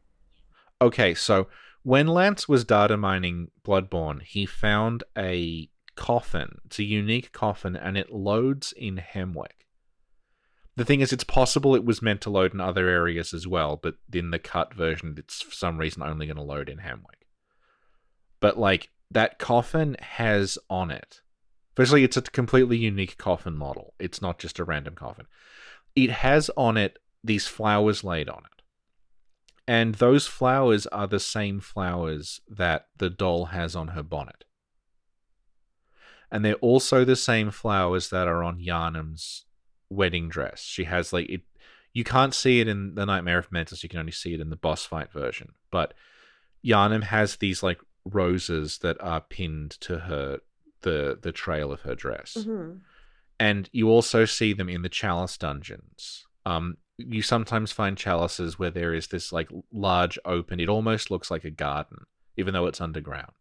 Okay, so when Lance was data mining Bloodborne, he found a coffin. It's a unique coffin, and it loads in Hemwick. The thing is, it's possible it was meant to load in other areas as well, but in the cut version, it's for some reason only going to load in Hemwick. But, like, that coffin has on it... Firstly, it's a completely unique coffin model. It's not just a random coffin. It has on it these flowers laid on it. And those flowers are the same flowers that the doll has on her bonnet. And they're also the same flowers that are on Yharnam's wedding dress. She has, like, it. You can't see it in the Nightmare of Mensis. You can only see it in the boss fight version. But Yharnam has these, like, roses that are pinned to her, the trail of her dress. Mm-hmm. And you also see them in the chalice dungeons. You sometimes find chalices where there is this, like, large open... It almost looks like a garden, even though it's underground.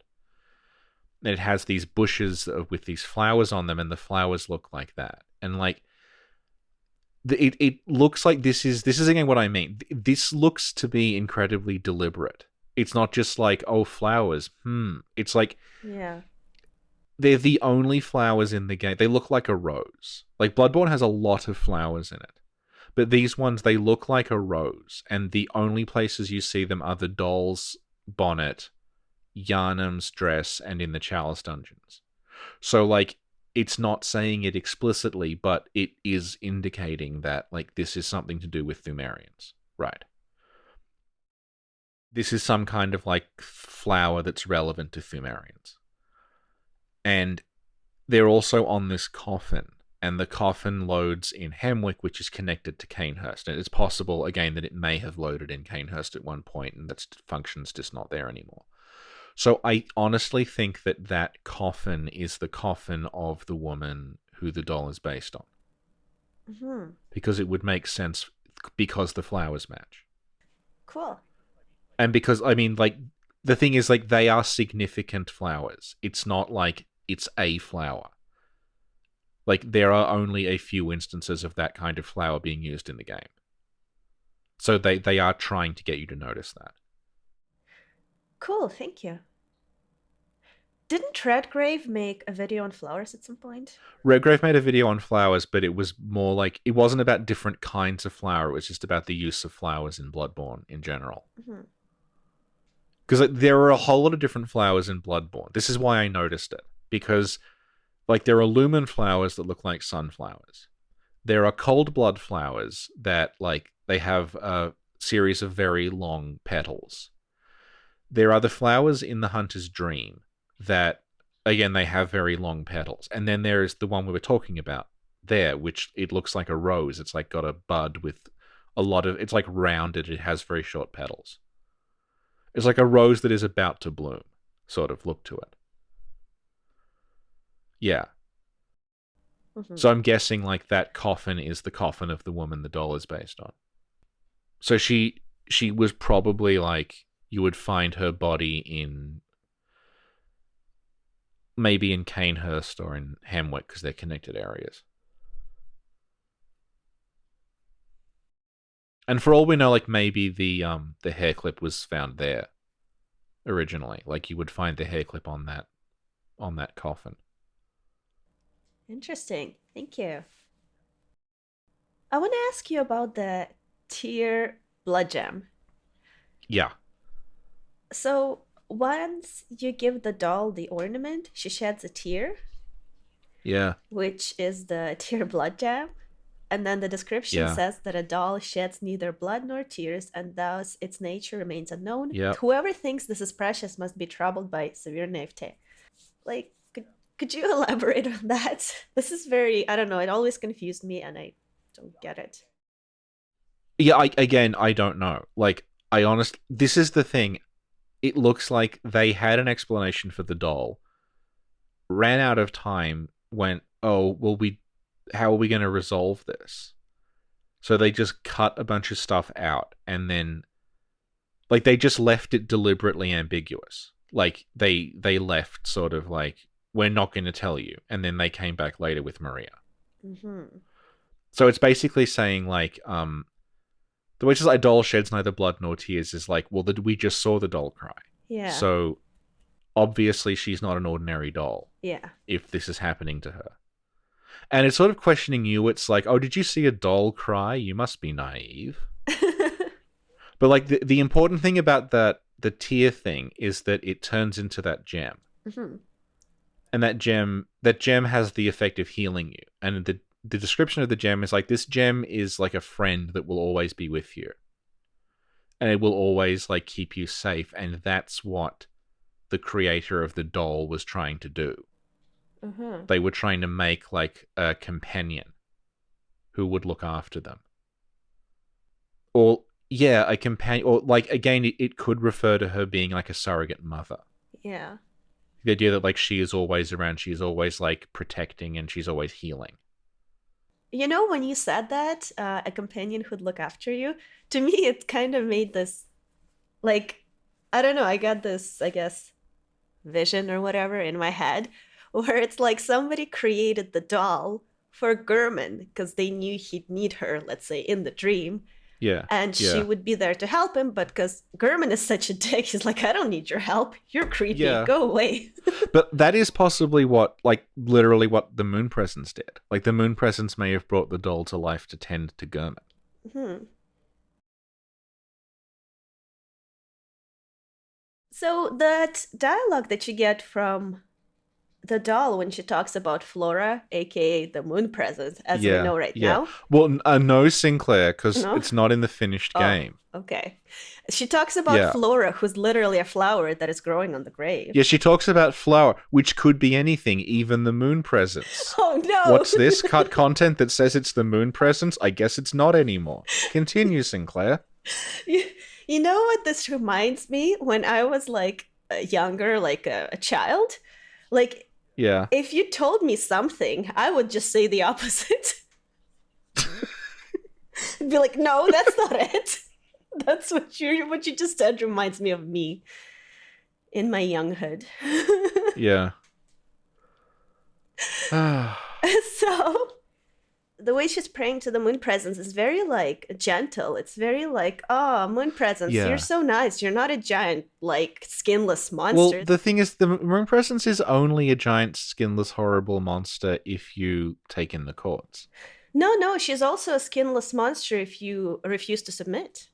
And it has these bushes with these flowers on them, and the flowers look like that. And, like, it looks like this is again what I mean. This looks to be incredibly deliberate. It's not just like, oh, flowers. It's like... Yeah. They're the only flowers in the game. They look like a rose. Like, Bloodborne has a lot of flowers in it. But these ones, they look like a rose. And the only places you see them are the doll's bonnet, Yharnam's dress, and in the chalice dungeons. So, like, it's not saying it explicitly, but it is indicating that, like, this is something to do with Thumerians. Right. This is some kind of, like, flower that's relevant to Thumerians. And they're also on this coffin, and the coffin loads in Hemwick, which is connected to Canehurst. And it's possible, again, that it may have loaded in Canehurst at one point, and that function's just not there anymore. So I honestly think that coffin is the coffin of the woman who the doll is based on. Mm-hmm. Because it would make sense because the flowers match. Cool. And because, I mean, like, the thing is, like, they are significant flowers. It's not like it's a flower. Like, there are only a few instances of that kind of flower being used in the game. So they are trying to get you to notice that. Cool, thank you. Didn't Redgrave make a video on flowers at some point? Redgrave made a video on flowers, but it was more like, it wasn't about different kinds of flower, it was just about the use of flowers in Bloodborne in general. Because there are a whole lot of different flowers in Bloodborne. This is why I noticed it. Because, like, there are lumen flowers that look like sunflowers. There are cold blood flowers that, like, they have a series of very long petals. There are the flowers in the Hunter's Dream that, again, they have very long petals. And then there is the one we were talking about there, which it looks like a rose. It's like got a bud with a lot of, it's like rounded. It has very short petals. It's like a rose that is about to bloom, sort of look to it. Yeah. So I'm guessing like that coffin is the coffin of the woman the doll is based on. So she was probably like, you would find her body in, maybe in Canehurst or in Hamwick, because they're connected areas. And for all we know, like, maybe the hair clip was found there originally. Like, you would find the hair clip on that coffin. Interesting. Thank you. I want to ask you about the tear blood gem. Yeah. So once you give the doll the ornament, she sheds a tear. Yeah. Which is the tear blood gem. And then the description says that a doll sheds neither blood nor tears, and thus its nature remains unknown. Yep. Whoever thinks this is precious must be troubled by severe naivete. Like, could you elaborate on that? This is very, I don't know, it always confused me, and I don't get it. Yeah, I don't know. Like, this is the thing. It looks like they had an explanation for the doll, ran out of time, went, oh, well, how are we going to resolve this? So they just cut a bunch of stuff out, and then, like, they just left it deliberately ambiguous. Like, they left sort of like, we're not going to tell you, and then they came back later with Maria. So it's basically saying, like, the way it's like, doll sheds neither blood nor tears is like, well, we just saw the doll cry. Yeah. So obviously she's not an ordinary doll. Yeah. If this is happening to her. And it's sort of questioning you. It's like, oh, did you see a doll cry? You must be naive. But like the important thing about the tear thing is that it turns into that gem. And that gem has the effect of healing you. And the description of the gem is like, this gem is like a friend that will always be with you. And it will always like keep you safe. And that's what the creator of the doll was trying to do. They were trying to make like a companion who would look after them. Or, yeah, a companion, or like, again, it could refer to her being like a surrogate mother. Yeah. The idea that like she is always around, she's always like protecting, and she's always healing. You know, when you said that, a companion who'd look after you, to me it kind of made this, like, I don't know, I got this, I guess, vision or whatever in my head, where it's like somebody created the doll for Gehrman because they knew he'd need her, let's say, in the dream. Yeah. And she would be there to help him, but because Gehrman is such a dick, he's like, I don't need your help. You're creepy. Yeah. Go away. But that is possibly what, like, literally what the Moon Presence did. Like, the Moon Presence may have brought the doll to life to tend to Gehrman. So that dialogue that you get from the doll when she talks about Flora, aka the Moon Presence, as we know right now. Well, no, Sinclair, because No? it's not in the finished game. Okay. She talks about Flora, who's literally a flower that is growing on the grave. Yeah, she talks about flower, which could be anything, even the Moon Presence. Oh no! What's this? Cut content that says it's the Moon Presence? I guess it's not anymore. Continue, Sinclair. You know what this reminds me? When I was like younger, like a child, like, yeah, if you told me something, I would just say the opposite. be like, no, that's not it. That's what you just said reminds me of me in my younghood. Yeah. So the way she's praying to the moon presence is very like gentle. It's very like, oh, moon presence, Yeah. you're so nice. You're not a giant like skinless monster. Well, the thing is, the moon presence is only a giant, skinless, horrible monster if you take in the chords. No, she's also a skinless monster if you refuse to submit.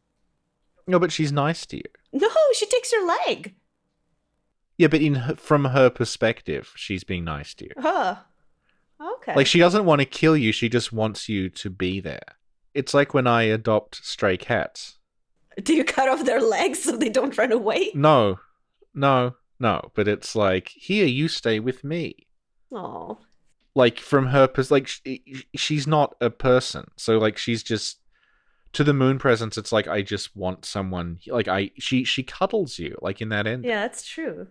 No, but she's nice to you. No, she takes your leg. Yeah, but from her perspective, she's being nice to you. Huh. Okay. Like, she doesn't want to kill you, she just wants you to be there. It's like when I adopt stray cats. Do you cut off their legs so they don't run away? No. But it's like, here, you stay with me. Oh. Like, from her like, she's not a person. So, like, she's just... To the moon presence, it's like, I just want someone... Like, she cuddles you, like, in that end. Yeah, that's true.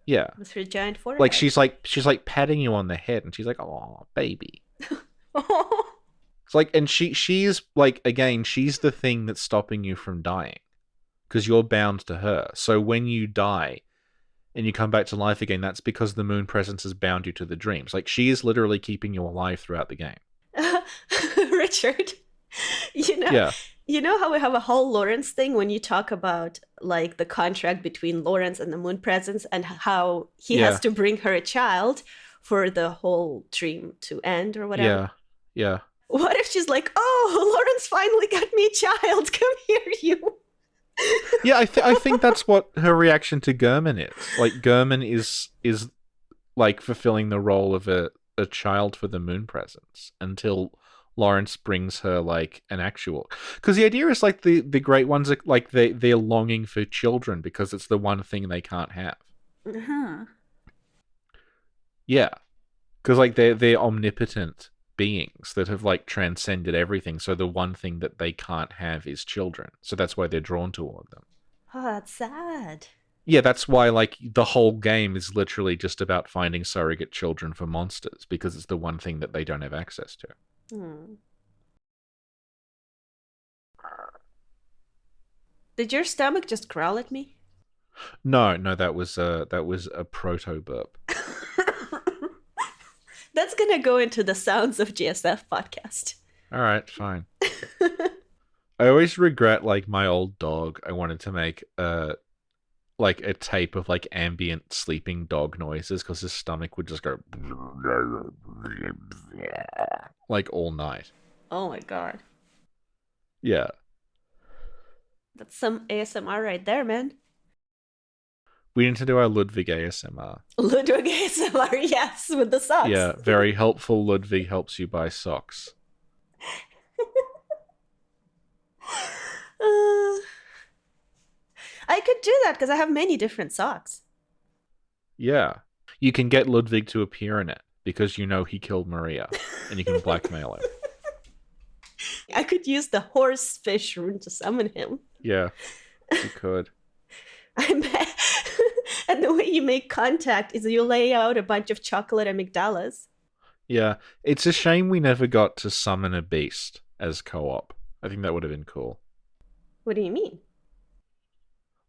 Yeah. With her giant forehead. Like, she's like patting you on the head, and she's like, oh, baby. It's like, and she's like, again, she's the thing that's stopping you from dying. Because you're bound to her. So when you die and you come back to life again, that's because the moon presence has bound you to the dreams. Like, she is literally keeping you alive throughout the game. Richard, Yeah. You know how we have a whole Lawrence thing when you talk about like the contract between Lawrence and the moon presence and how he has to bring her a child for the whole dream to end or whatever. Yeah. What if she's like, oh, Lawrence finally got me a child. Come here, you. Yeah, I think that's what her reaction to Gehrman is. Like, Gehrman is like fulfilling the role of a child for the moon presence until Lawrence brings her like an actual... Because the idea is like the great ones are like they're longing for children because it's the one thing they can't have. Uh-huh. Yeah, because like they're omnipotent beings that have like transcended everything. So the one thing that they can't have is children. So that's why they're drawn toward them. Oh, that's sad. Yeah, that's why like the whole game is literally just about finding surrogate children for monsters because it's the one thing that they don't have access to. Did your stomach just growl at me? No, that was a proto burp. That's gonna go into the Sounds of GSF podcast. All right, fine. I always regret like my old dog. I wanted to make like a tape of like ambient sleeping dog noises because his stomach would just go like all night. Oh my god. Yeah. That's some ASMR right there, man. We need to do our Ludwig ASMR. Ludwig ASMR, yes, with the socks. Yeah, very helpful. Ludwig helps you buy socks. I could do that because I have many different socks. Yeah. You can get Ludwig to appear in it because you know he killed Maria and you can blackmail him. I could use the horse fish rune to summon him. Yeah, you could. And the way you make contact is you lay out a bunch of chocolate amygdalas. Yeah, it's a shame we never got to summon a beast as co-op. I think that would have been cool. What do you mean?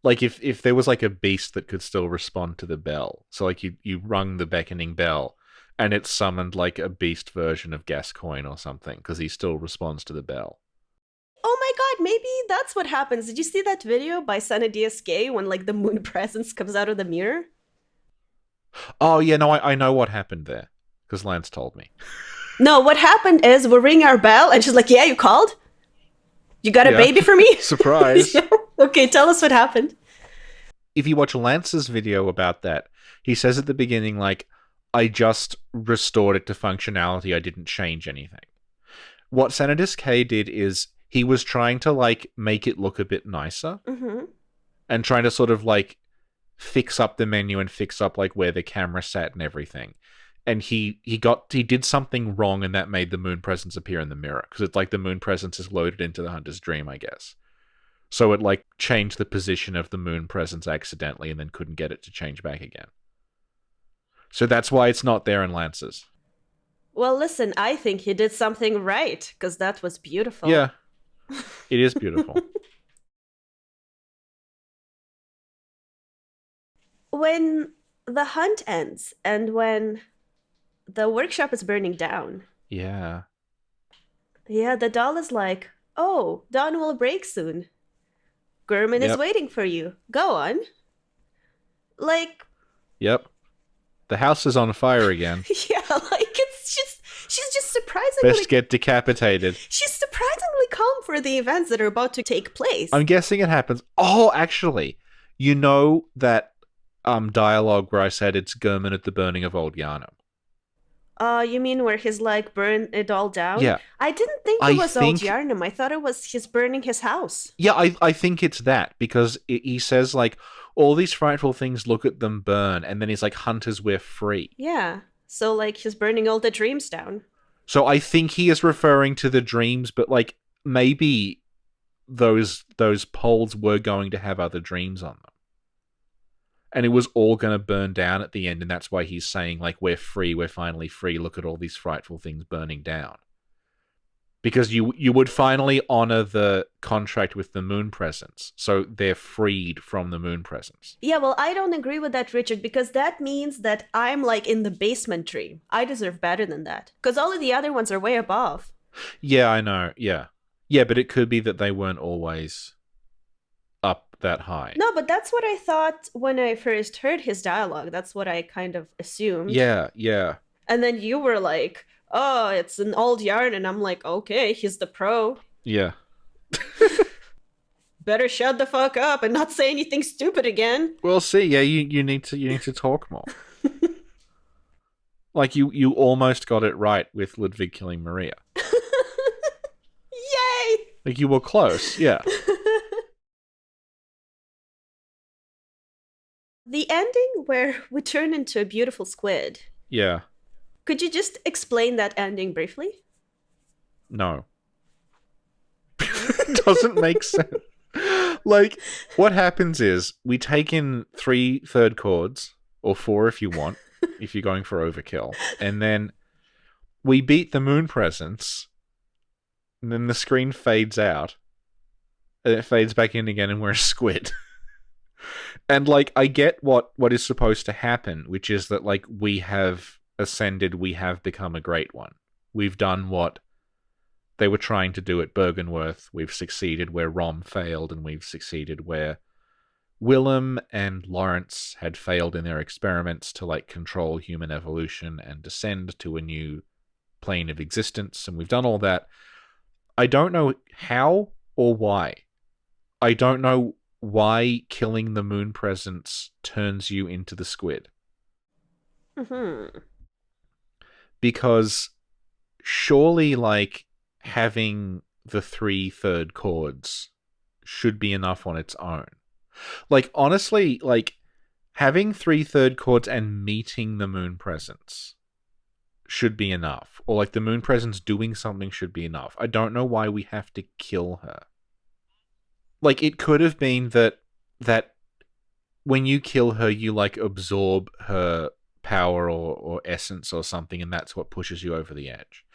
Like if there was like a beast that could still respond to the bell. So like you rung the beckoning bell and it summoned like a beast version of Gascoigne or something because he still responds to the bell. Oh my god, maybe that's what happens. Did you see that video by Sana DSK when like the moon presence comes out of the mirror? Oh yeah, no, I know what happened there because Lance told me. No, what happened is we ring our bell and she's like, yeah, you called? You got a baby for me? Surprise. Yeah. Okay, tell us what happened. If you watch Lance's video about that, he says at the beginning, like, I just restored it to functionality. I didn't change anything. What Sanadis K did is he was trying to, like, make it look a bit nicer. Mm-hmm. And trying to sort of, like, fix up the menu and fix up, like, where the camera sat and everything. And he did something wrong and that made the moon presence appear in the mirror. Because it's like the moon presence is loaded into the hunter's dream, I guess. So it, like, changed the position of the moon presence accidentally and then couldn't get it to change back again. So that's why it's not there in Lance's. Well, listen, I think he did something right, because that was beautiful. Yeah. It is beautiful. When the hunt ends and when the workshop is burning down, Yeah. yeah, the doll is like, oh, dawn will break soon. Gehrman is Yep. waiting for you. Go on. Like, Yep. The house is on fire again. yeah, like she's just surprisingly Best get decapitated. she's surprisingly calm for the events that are about to take place. I'm guessing it happens. Oh, actually, you know that dialogue where I said it's Gehrman at the burning of Old Yarnum. You mean where he's like burn it all down? Yeah. I didn't think I it was Old think- Yarnum. I thought it was he's burning his house. Yeah, I think it's that, because he says, like, all these frightful things, look at them burn, and then he's like, hunters, we're free. Yeah. So like he's burning all the dreams down. So I think he is referring to the dreams, but, like, maybe those poles were going to have other dreams on them. And it was all going to burn down at the end, and that's why he's saying, like, we're free, we're finally free, look at all these frightful things burning down. Because you would finally honor the contract with the moon presence, so they're freed from the moon presence. Yeah, well, I don't agree with that, Richard, because that means that I'm like in the basement dream. I deserve better than that. Because all of the other ones are way above. Yeah, I know, yeah. Yeah, but it could be that they weren't always up that high. No, but that's what I thought when I first heard his dialogue. That's what I kind of assumed. Yeah, yeah. And then you were like, oh, it's an old yarn. And I'm like, okay, he's the pro. Yeah. Better shut the fuck up and not say anything stupid again. Well, see, yeah, you need to talk more. Like, you almost got it right with Ludwig killing Maria. Yay! Like, you were close, yeah. The ending where we turn into a beautiful squid. Yeah. Could you just explain that ending briefly? No. Doesn't make sense. Like, what happens is we take in 3 third chords, or 4 if you want, if you're going for overkill, and then we beat the moon presence, and then the screen fades out, and it fades back in again, and we're a squid. And, like, I get what is supposed to happen, which is that, like, we have ascended, we have become a great one. We've done what they were trying to do at Byrgenwerth. We've succeeded where Rom failed, and we've succeeded where Willem and Lawrence had failed in their experiments to, like, control human evolution and descend to a new plane of existence, and we've done all that. I don't know how or why. I don't know why killing the moon presence turns you into the squid. Mm-hmm. Because surely, like, having the 3 third chords should be enough on its own. Like, honestly, like, having 3 third chords and meeting the moon presence should be enough. Or, like, the moon presence doing something should be enough. I don't know why we have to kill her. Like, it could have been that when you kill her, you, like, absorb her power or essence or something, and that's what pushes you over the edge.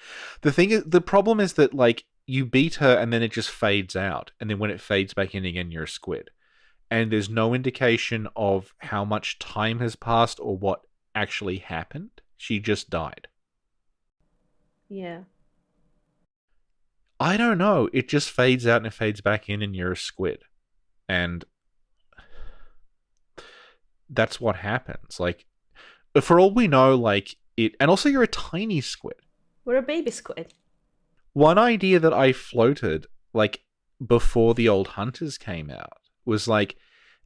The problem is that, like, you beat her and then it just fades out, and then when it fades back in again, you're a squid. And there's no indication of how much time has passed or what actually happened. She just died. Yeah. I don't know. It just fades out and it fades back in, and you're a squid. And that's what happens. Like, for all we know, like, it... And also, you're a tiny squid. We're a baby squid. One idea that I floated, like, before the old Hunters came out, was, like,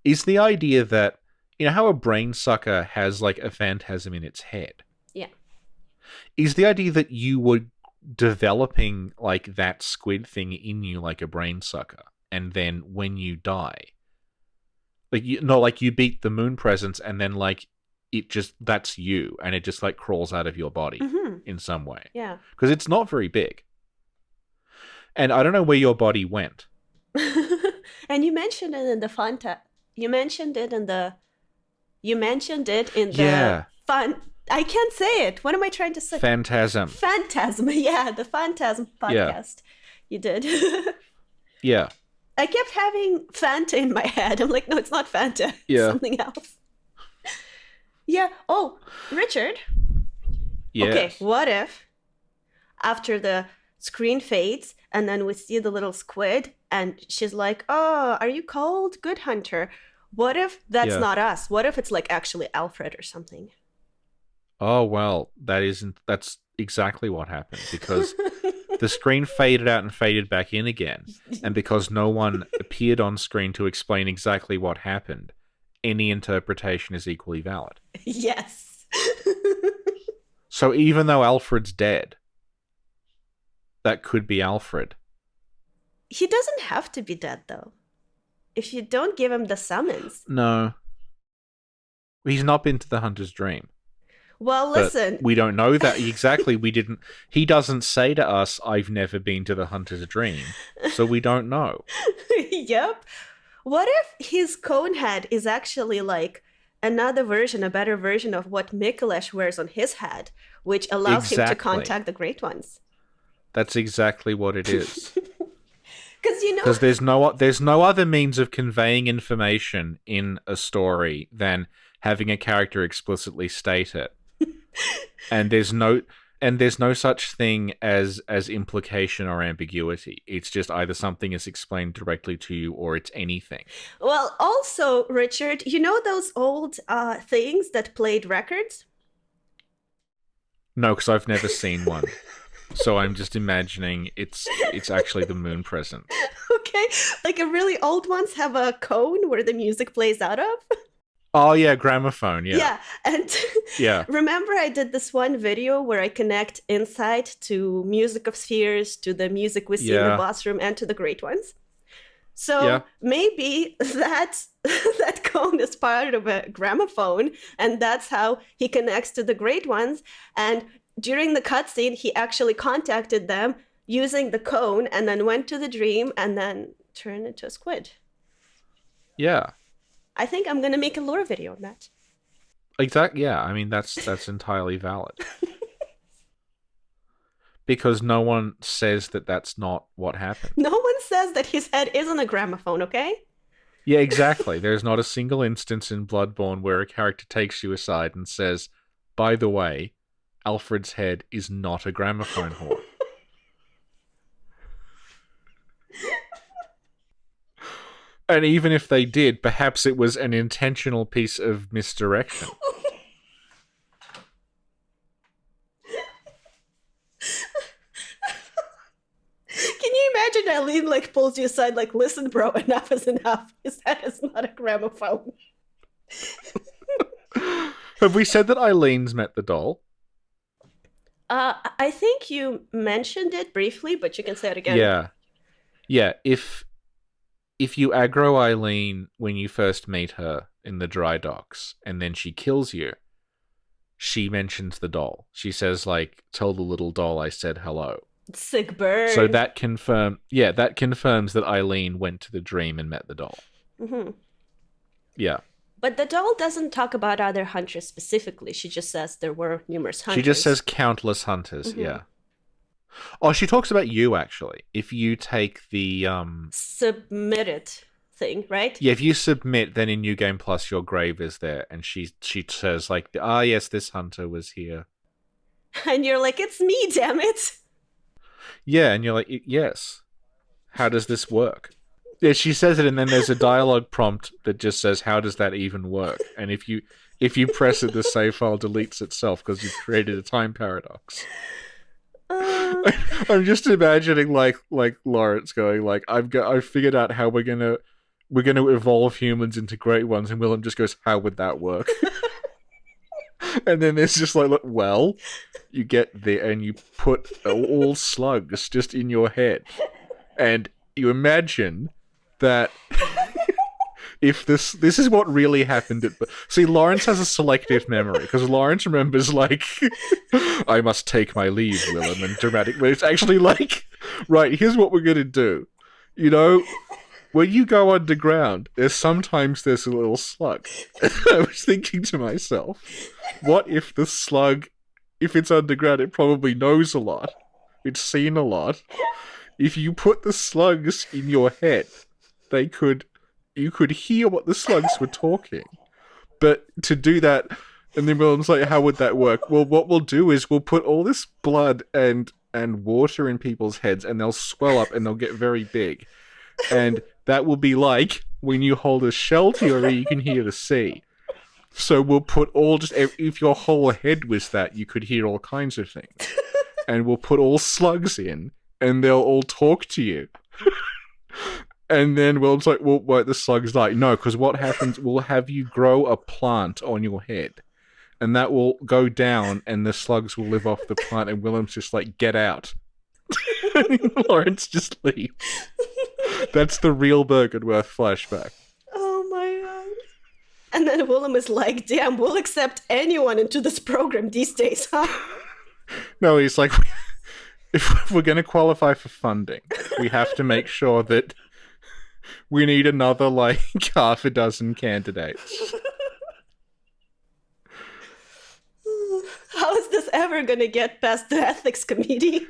is the idea that, you know how a brain sucker has, like, a phantasm in its head? Yeah. Is the idea that you were developing, like, that squid thing in you like a brain sucker, and then when you die, like, you beat the moon presence, and then, like, it just, that's you, and it just, like, crawls out of your body in some way. Yeah. Because it's not very big. And I don't know where your body went. And you mentioned it in the You mentioned it in the Yeah. I can't say it. What am I trying to say? Phantasm. Phantasm. Yeah, the Phantasm podcast. Yeah. You did. Yeah. I kept having Fanta in my head. I'm like, no, it's not Fanta. It's Yeah. something else. Yeah. Oh, Richard. Yes. Okay, what if after the screen fades and then we see the little squid and she's like, oh, are you cold? Good hunter. What if that's Yeah. not us? What if it's like actually Alfred or something? Oh, well, that's exactly what happened, because the screen faded out and faded back in again, and because no one appeared on screen to explain exactly what happened, any interpretation is equally valid. Yes. So even though Alfred's dead, that could be Alfred. He doesn't have to be dead, though. If you don't give him the summons. No. He's not been to the Hunter's Dream. Well, But listen. we don't know that exactly. He doesn't say to us, I've never been to the Hunter's Dream, so we don't know. Yep. What if his cone head is actually like another version, a better version of what Mikulesh wears on his head, which allows him to Exactly. contact the Great Ones? That's exactly what it is. Because Because there's no other means of conveying information in a story than having a character explicitly state it. And there's no such thing as implication or ambiguity. It's just either something is explained directly to you or it's anything. Well, also, Richard, you know those old things that played records? No, because I've never seen one. So I'm just imagining it's actually the moon present. Okay, like a really old ones have a cone where the music plays out of. Oh yeah, gramophone, yeah. And Yeah. remember I did this one video where I connect Insight to Music of Spheres, to the music we see in the Yeah. boss room, and to the Great Ones. So Yeah. maybe that cone is part of a gramophone, and that's how he connects to the Great Ones. And during the cutscene, he actually contacted them using the cone, and then went to the dream, and then turned into a squid. Yeah. I think I'm gonna make a lore video on that. Exactly. Yeah, I mean that's entirely valid. Because no one says that that's not what happened. No one says that his head isn't a gramophone, okay? Yeah, exactly. There's not a single instance in Bloodborne where a character takes you aside and says, "By the way, Alfred's head is not a gramophone horn." And even if they did, perhaps it was an intentional piece of misdirection. Can you imagine Eileen like pulls you aside like, listen bro, enough is enough. His head is not a gramophone. Have we said that Eileen's met the doll? I think you mentioned it briefly, but you can say it again. Yeah. Yeah, if you aggro Eileen when you first meet her in the dry docks, and then she kills you, she mentions the doll. She says, like, tell the little doll I said hello. Sick burn. So that confirms that Eileen went to the dream and met the doll. Mm-hmm. Yeah. But the doll doesn't talk about other hunters specifically. She just says there were numerous hunters. She just says countless hunters, Mm-hmm. yeah. Oh, she talks about you, actually. If you take the... submitted thing, right? Yeah, if you submit, then in New Game Plus, your grave is there. And she says, like, yes, this hunter was here. And you're like, it's me, damn it. Yeah, and you're like, yes. How does this work? Yeah, she says it, and then there's a dialogue prompt that just says, how does that even work? And if you press it, the save file deletes itself because you've created a time paradox. I'm just imagining like Lawrence going like, I've figured out how we're gonna evolve humans into great ones, and Willem just goes, how would that work? And then there's just like, well, you get there and you put all slugs just in your head, and you imagine that if this is what really happened see, Lawrence has a selective memory because Lawrence remembers like, I must take my leave, Willem, and dramatic, but it's actually like, right, here's what we're gonna do. You know, when you go underground, sometimes there's a little slug. I was thinking to myself, what if the slug, if it's underground, it probably knows a lot, it's seen a lot, if you put the slugs in your head, you could hear what the slugs were talking. But to do that, and then Willem's like, how would that work? Well, what we'll do is we'll put all this blood and water in people's heads, and they'll swell up and they'll get very big. And that will be like when you hold a shell to your ear, you can hear the sea. So we'll put if your whole head was that, you could hear all kinds of things. And we'll put all slugs in, and they'll all talk to you. And then Willem's like, well, what the slugs like? No, because what happens, we'll have you grow a plant on your head. And that will go down, and the slugs will live off the plant, and Willem's just like, get out. And Lawrence just leaves. That's the real Byrgenwerth flashback. Oh my god. And then Willem is like, damn, we'll accept anyone into this program these days, huh? No, he's like, if we're going to qualify for funding, we have to make sure that we need another, like, half a dozen candidates. How is this ever gonna get past the ethics committee?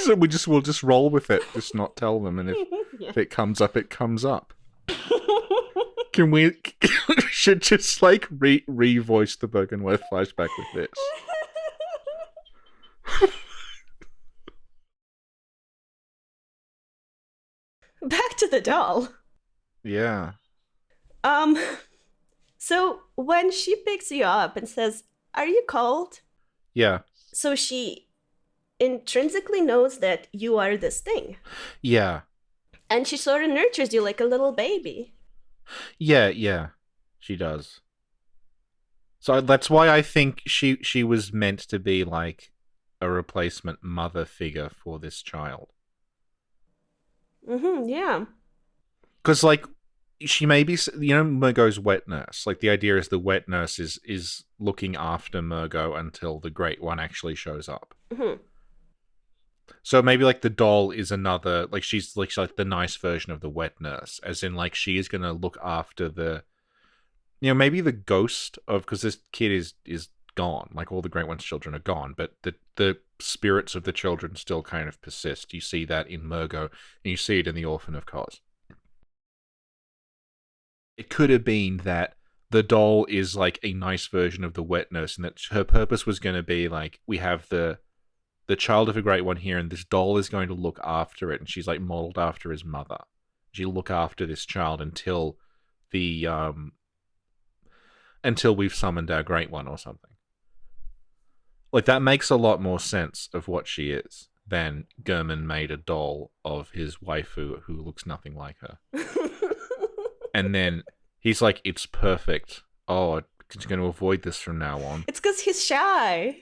So we'll just roll with it, just not tell them, and if it comes up, it comes up. We should just like revoice the Byrgenwerth flashback with this. Back to the doll. Yeah. So when she picks you up and says, "Are you cold?" Yeah. So she intrinsically knows that you are this thing. Yeah. And she sort of nurtures you like a little baby. Yeah, she does. So that's why I think she was meant to be like a replacement mother figure for this child. Yeah. Because like she may be, Mergo's wet nurse. Like the idea is the wet nurse is looking after Mergo until the Great One actually shows up. So maybe like the doll is another, like she's like the nice version of the wet nurse, as in like she is going to look after the, maybe the ghost of, because this kid is gone, like all the Great One's children are gone, but the spirits of the children still kind of persist. You see that in Mergo, and you see it in the Orphan of Kos. It could have been that the doll is like a nice version of the wet nurse, and that her purpose was going to be like, we have the child of a Great One here, and this doll is going to look after it, and she's like modeled after his mother. She'll look after this child until until we've summoned our Great One or something. Like that makes a lot more sense of what she is than Gehrman made a doll of his waifu who looks nothing like her. And then he's like, it's perfect. Oh, I'm going to avoid this from now on. It's because he's shy.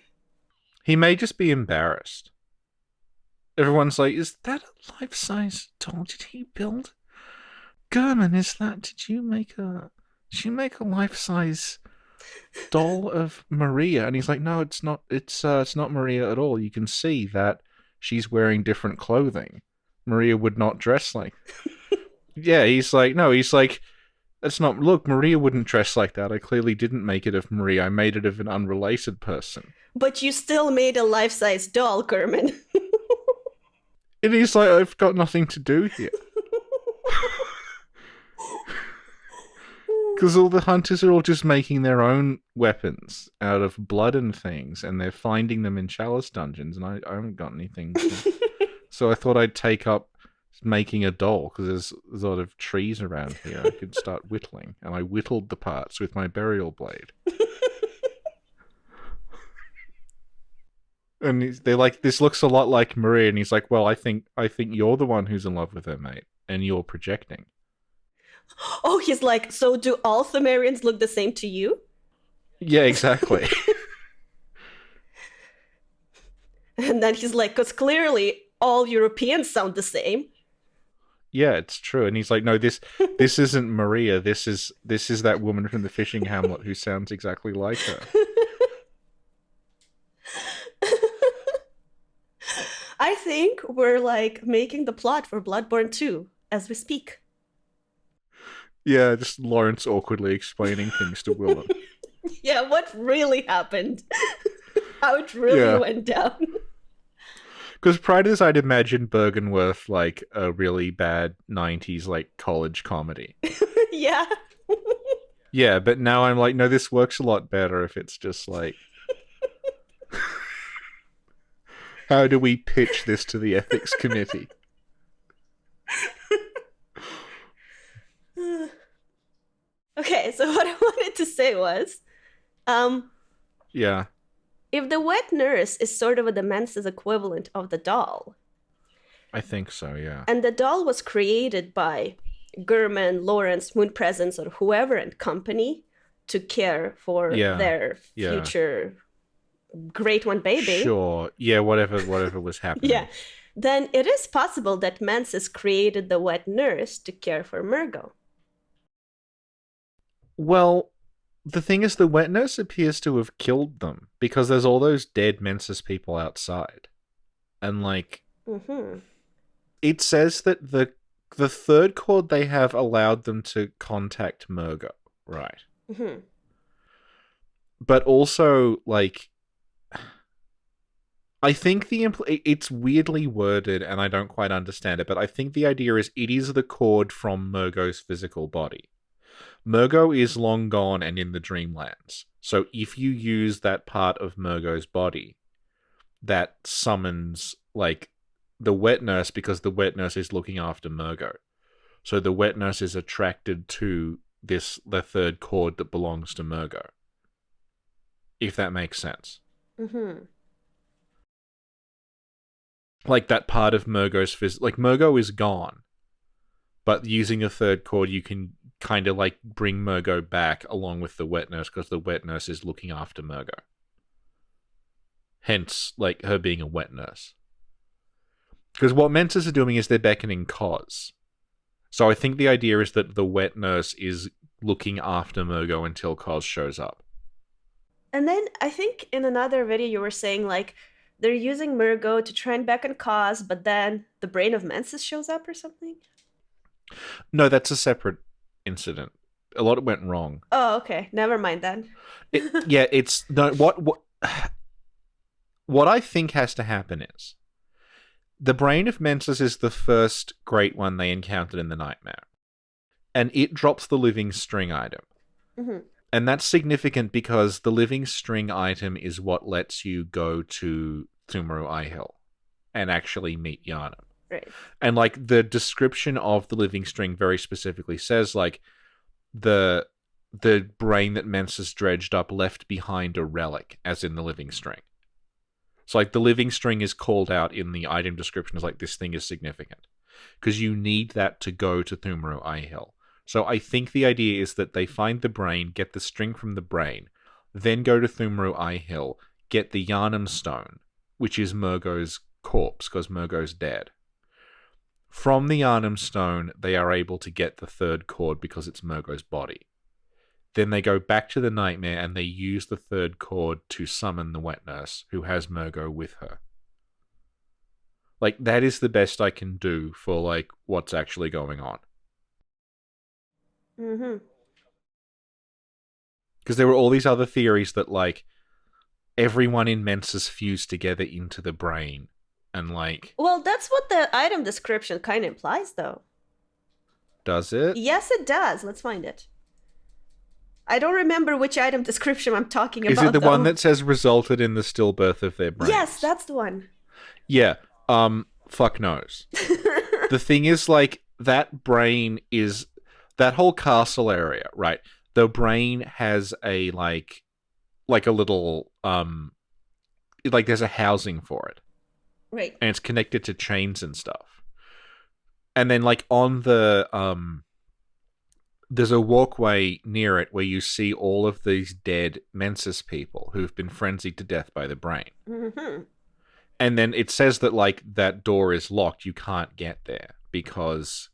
He may just be embarrassed. Everyone's like, is that a life-size doll? Did he build? Gehrman, did you make a life-size doll of Maria? And he's like, no, it's not Maria at all. You can see that she's wearing different clothing. Maria would not dress like... Yeah, he's like, that's not... Look, Maria wouldn't dress like that. I clearly didn't make it of Maria. I made it of an unrelated person. But you still made a life-size doll, Gehrman. And he's like, I've got nothing to do here. Because all the hunters are all just making their own weapons out of blood and things, and they're finding them in chalice dungeons, and I haven't got anything. So I thought I'd take up making a doll, because there's a lot of trees around here. I could start whittling, and I whittled the parts with my burial blade. And they're like, this looks a lot like Maria, and he's like, well, I think you're the one who's in love with her, mate, and you're projecting. Oh, he's like, so do all Pthumerians look the same to you? Yeah, exactly. And then he's like, because clearly all Europeans sound the same. Yeah, it's true. And he's like, no, this isn't Maria. This is that woman from the fishing hamlet who sounds exactly like her. I think we're like making the plot for Bloodborne 2 as we speak. Yeah, just Lawrence awkwardly explaining things to Willem. Yeah, what really happened? how it really went down. Because prior to this, I'd imagine Byrgenwerth like a really bad 90s like college comedy. Yeah. Yeah, but now I'm like, no, this works a lot better if it's just like... How do we pitch this to the ethics committee? Okay, so what I wanted to say was, Yeah. if the wet nurse is sort of the Mensis equivalent of the doll, I think so, yeah. and the doll was created by Gehrman, Lawrence, Moon Presence, or whoever and company to care for their future great one baby. Sure. Yeah, whatever was happening. Yeah. Then it is possible that Mensis created the wet nurse to care for Mergo. Well, the thing is, the wet nurse appears to have killed them because there's all those dead Mensis people outside. And, like, it says that the third cord they have allowed them to contact Mergo, right? But also, like, I think it's weirdly worded and I don't quite understand it, but I think the idea is it is the cord from Mergo's physical body. Mergo is long gone and in the Dreamlands. So if you use that part of Mergo's body, that summons, like, the wet nurse because the wet nurse is looking after Mergo. So the wet nurse is attracted to the third cord that belongs to Mergo. If that makes sense. Like, that part of Mergo's like, Mergo is gone. But using a third cord, you can kind of, like, bring Mergo back along with the wet nurse because the wet nurse is looking after Mergo. Hence, like, her being a wet nurse. Because what Mensis are doing is they're beckoning Cos. So I think the idea is that the wet nurse is looking after Mergo until Cos shows up. And then I think in another video you were saying, like, they're using Mergo to try and beckon Cos, but then the brain of Mensis shows up or something? No, that's a separate incident. A lot went wrong. Oh, okay. Never mind then. It's... No, what I think has to happen is the brain of Mensis is the first great one they encountered in the nightmare. And it drops the living string item. And that's significant because the living string item is what lets you go to Thumaru Ihil and actually meet Yharnam. Right. And, like, the description of the living string very specifically says, like, the brain that Mensis dredged up left behind a relic, as in the living string. So, like, the living string is called out in the item description as, like, this thing is significant. Because you need that to go to Thumaru Ihil. So I think the idea is that they find the brain, get the string from the brain, then go to Thumaru Ihil, get the Yharnam stone, which is Mergo's corpse, because Mergo's dead. From the Yharnam stone, they are able to get the third cord because it's Mergo's body. Then they go back to the nightmare and they use the third cord to summon the wet nurse, who has Mergo with her. Like, that is the best I can do for, like, what's actually going on. Because there were all these other theories that, like, everyone in Mensis fused together into the brain. And, like... Well, that's what the item description kind of implies, though. Does it? Yes, it does. Let's find it. I don't remember which item description I'm talking about, Is it the though. one that says resulted in the stillbirth of their brains? Yes, that's the one. Yeah. Fuck knows. The thing is, like, that brain is... That whole castle area, right? The brain has a, like a little, like, there's a housing for it. Right. And it's connected to chains and stuff. And then, like, on the, there's a walkway near it where you see all of these dead Mensis people who've been frenzied to death by the brain. And then it says that, like, that door is locked. You can't get there because...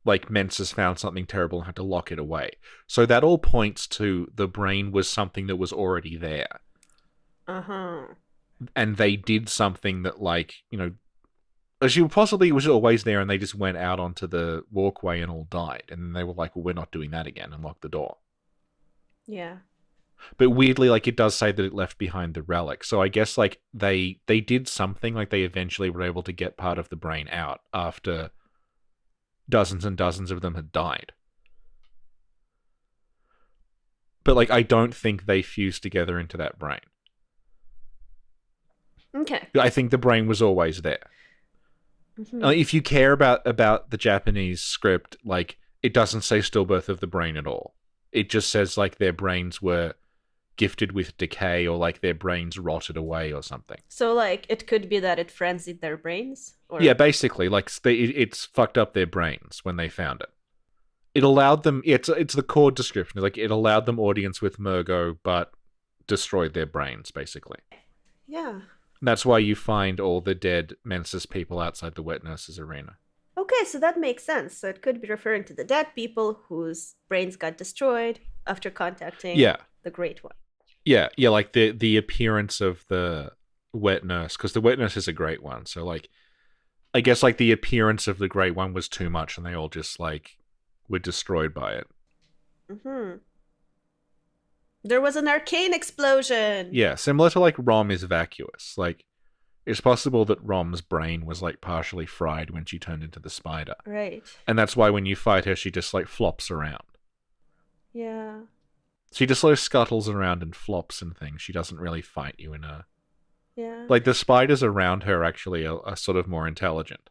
like, Mensis found something terrible and had to lock it away. So that all points to the brain was something that was already there. And they did something that, like, you know, she possibly was always there and they just went out onto the walkway and all died. And then they were like, well, we're not doing that again, and locked the door. Yeah. But weirdly, like, it does say that it left behind the relic. So I guess, like, they did something, like, they eventually were able to get part of the brain out after dozens and dozens of them had died. But, like, I don't think they fused together into that brain. Okay. I think the brain was always there. Mm-hmm. If you care about the Japanese script, like, it doesn't say stillbirth of the brain at all. It just says, like, their brains were gifted with decay, or, like, their brains rotted away or something. So, like, it could be that it frenzied their brains? Or... Yeah, basically, like, it's fucked up their brains when they found it. It allowed them, it's the core description, like, it allowed them audience with Mergo, but destroyed their brains, basically. Yeah. That's why you find all the dead Mensis people outside the wet nurse's arena. Okay, so that makes sense. So it could be referring to the dead people whose brains got destroyed after contacting the Great One. Yeah, like the appearance of the wet nurse, because the wet nurse is a great one. So, like, I guess, like, the appearance of the Great One was too much, and they all just, like, were destroyed by it. Mm-hmm. There was an arcane explosion! Yeah, similar to, like, Rom is vacuous. Like, it's possible that Rom's brain was, like, partially fried when she turned into the spider. Right. And that's why when you fight her, she just, like, flops around. Yeah. She just, like, scuttles around and flops and things. She doesn't really fight you in a... Yeah. Like, the spiders around her actually are sort of more intelligent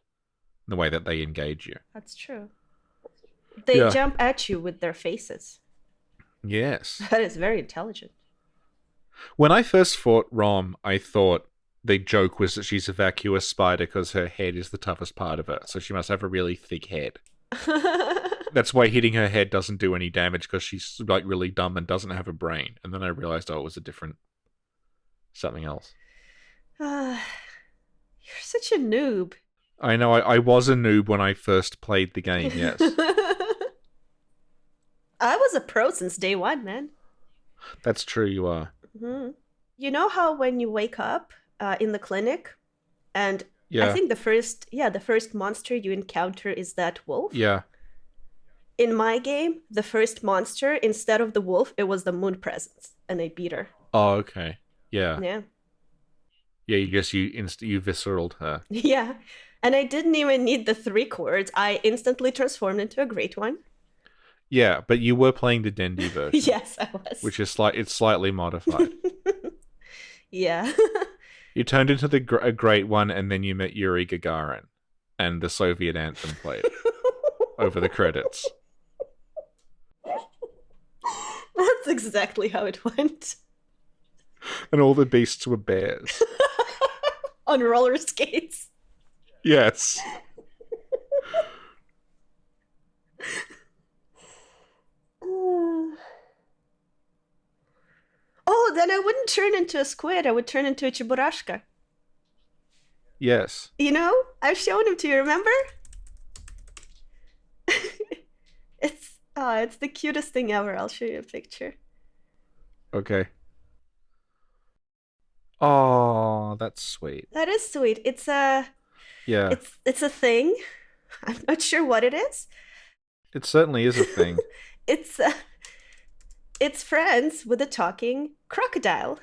in the way that they engage you. That's true. They jump at you with their faces. Yes. That is very intelligent. When I first fought Rom, I thought the joke was that she's a vacuous spider because her head is the toughest part of her, so she must have a really thick head. That's why hitting her head doesn't do any damage, because she's, like, really dumb and doesn't have a brain. And then I realized, oh, it was a different... something else. You're such a noob. I know, I was a noob when I first played the game, yes. I was a pro since day one, man. That's true, you are. Mm-hmm. You know how when you wake up in the clinic, and I think the first monster you encounter is that wolf? Yeah. In my game, the first monster, instead of the wolf, it was the moon presence, and I beat her. Oh, okay. Yeah. Yeah. Yeah, you guess you visceraled her. Yeah. And I didn't even need the 3 chords. I instantly transformed into a great one. Yeah, but you were playing the Dendi version. Yes, I was. Which is it's slightly modified. Yeah. You turned into a great one, and then you met Yuri Gagarin, and the Soviet anthem played over the credits. That's exactly how it went. And all the beasts were bears. On roller skates. Yes. Oh, then I wouldn't turn into a squid. I would turn into a chiburashka. Yes. You know? I've shown him to you, remember? It's the cutest thing ever. I'll show you a picture. Okay. Oh, that's sweet. That is sweet. It's a It's a thing. I'm not sure what it is. It certainly is a thing. It's friends with a talking crocodile.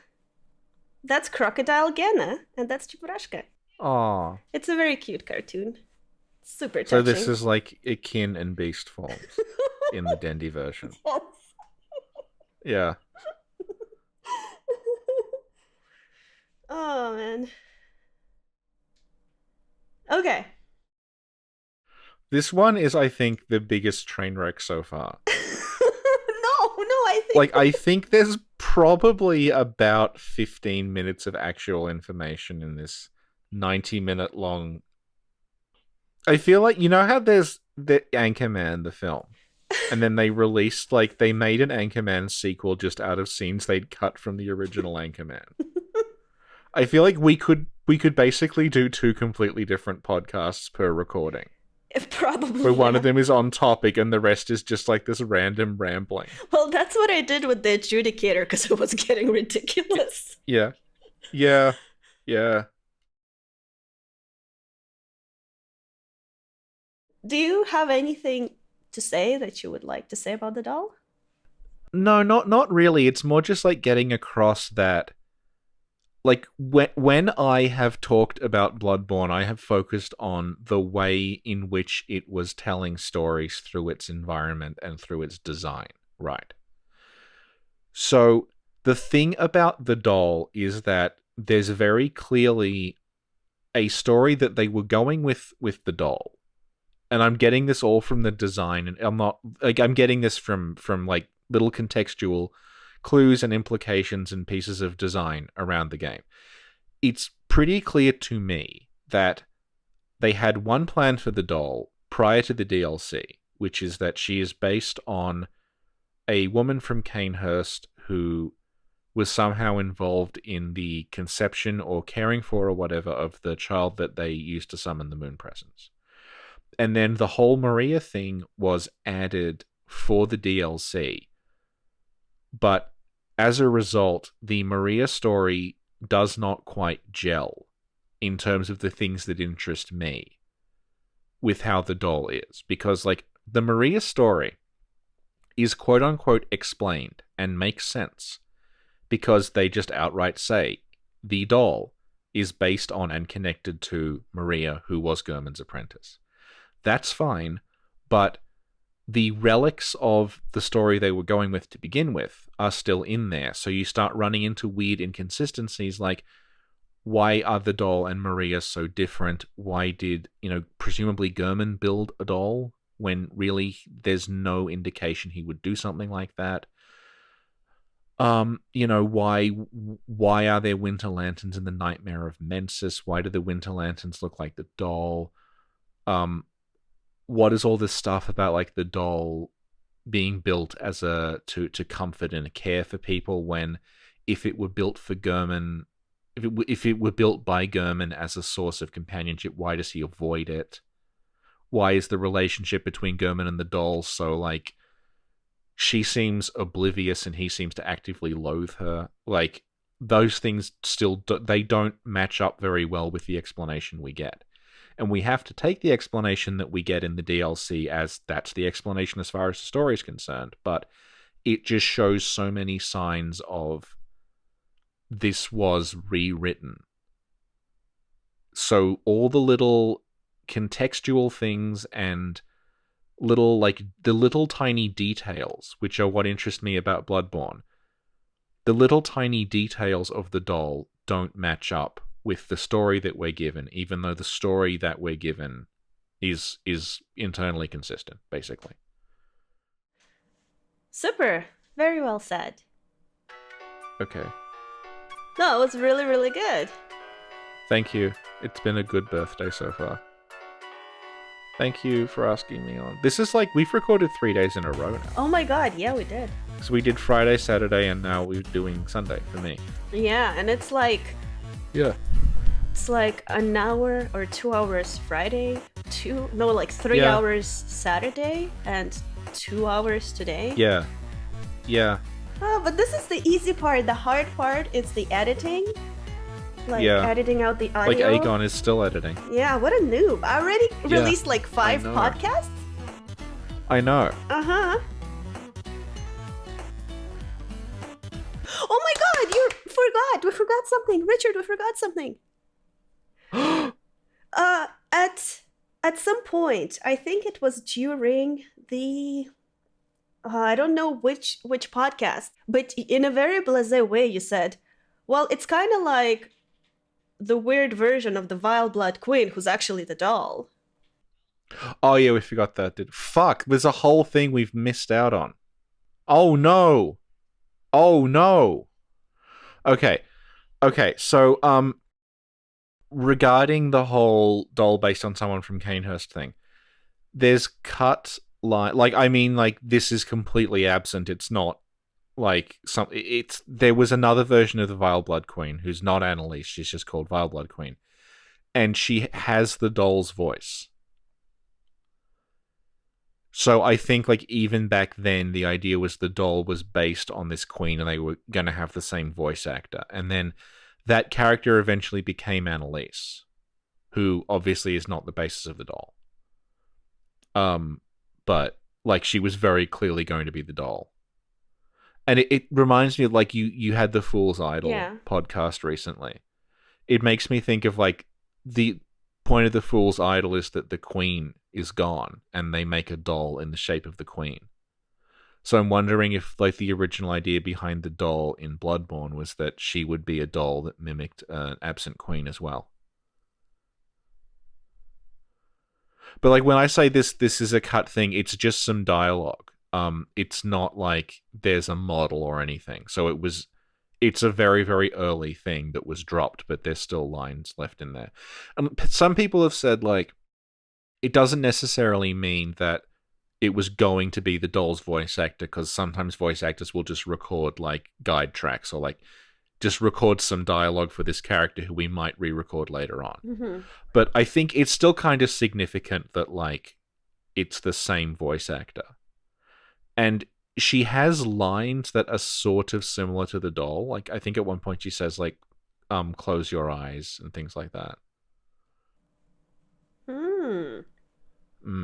That's Crocodile Gena, and that's Chiburashka. Oh. It's a very cute cartoon. Super touching. So this is like akin and beast forms in the Dendi version. Yes. Yeah. Oh, man. Okay. This one is, I think, the biggest train wreck so far. I think there's probably about 15 minutes of actual information in this 90-minute long... I feel like, you know how there's the Anchorman, the film, and then they released, like, they made an Anchorman sequel just out of scenes they'd cut from the original Anchorman. I feel like we could basically do 2 completely different podcasts per recording. Probably. Where one of them is on topic and the rest is just like this random rambling. Well, that's what I did with the Adjudicator because it was getting ridiculous. Yeah. Do you have anything to say that you would like to say about the doll? No, not really. It's more just like getting across that, like, when I have talked about Bloodborne, I have focused on the way in which it was telling stories through its environment and through its design, right? So the thing about the doll is that there's very clearly a story that they were going with the doll. And I'm getting this all from the design, and I'm getting this from like little contextual clues and implications and pieces of design around the game. It's pretty clear to me that they had one plan for the doll prior to the DLC, which is that she is based on a woman from Canehurst who was somehow involved in the conception or caring for or whatever of the child that they used to summon the moon presence. And then the whole Maria thing was added for the DLC. But as a result, the Maria story does not quite gel in terms of the things that interest me with how the doll is. Because, like, the Maria story is quote-unquote explained and makes sense because they just outright say the doll is based on and connected to Maria, who was Gehrman's apprentice. That's fine, but the relics of the story they were going with to begin with are still in there. So you start running into weird inconsistencies like, why are the doll and Maria so different? Why did, presumably Gehrman build a doll when really there's no indication he would do something like that? Why are there winter lanterns in the Nightmare of Mensis? Why do the winter lanterns look like the doll? What is all this stuff about, like, the doll being built as to comfort and care for people, when if it were built for Gehrman, if it were built by Gehrman as a source of companionship, why does he avoid it? Why is the relationship between Gehrman and the doll so, like, she seems oblivious and he seems to actively loathe her? Like, those things still they don't match up very well with the explanation we get. And we have to take the explanation that we get in the DLC as that's the explanation as far as the story is concerned. But it just shows so many signs of this was rewritten. So all the little contextual things and the little tiny details, which are what interest me about Bloodborne, the little tiny details of the doll don't match up with the story that we're given, even though the story that we're given is internally consistent, basically. Super. Very well said. Okay. No, it was really, really good. Thank you. It's been a good birthday so far. Thank you for asking me on. This is like, we've recorded 3 days in a row now. Oh my god, yeah, we did. So we did Friday, Saturday, and now we're doing Sunday for me. Yeah, and it's like... Yeah. It's like an hour or 2 hours Friday, 3 Yeah. hours Saturday, and 2 hours today. Yeah. Yeah. Oh, but this is the easy part. The hard part is the editing. Like, Yeah. editing out the Like, audio. Aegon is still editing. Yeah, what a noob. I already Yeah, released like 5 know. podcasts? I know. Uh-huh. Oh my god, you forgot! We forgot something! Richard, we forgot something! At some point, I think it was during the... I don't know which podcast, but in a very blasé way you said, well, it's kind of like the weird version of the Vileblood Queen who's actually the doll. Oh yeah, we forgot that. Fuck, there's a whole thing we've missed out on. Oh no. Oh no. Okay, so, regarding the whole doll based on someone from Canehurst thing, there's cut line, this is completely absent. It's not like there was another version of the Vileblood Queen who's not Annalyse, she's just called Vileblood Queen, and she has the doll's voice. So I think, like, even back then, the idea was the doll was based on this queen and they were going to have the same voice actor. And then that character eventually became Annalyse, who obviously is not the basis of the doll. But, like, she was very clearly going to be the doll. And it reminds me of, like, you had the Fool's Idol Yeah. podcast recently. It makes me think of, like, the point of the Fool's Idol is that the queen is gone and they make a doll in the shape of the queen. So I'm wondering if, like, the original idea behind the doll in Bloodborne was that she would be a doll that mimicked an absent queen as well. But, like, when I say this is a cut thing, it's just some dialogue. It's not like there's a model or anything. So it's a very, very early thing that was dropped, but there's still lines left in there. And some people have said, like, it doesn't necessarily mean that it was going to be the doll's voice actor, because sometimes voice actors will just record, like, guide tracks or, like, just record some dialogue for this character who we might re-record later on. Mm-hmm. But I think it's still kind of significant that, like, it's the same voice actor. And she has lines that are sort of similar to the doll. Like, I think at one point she says, like, close your eyes and things like that.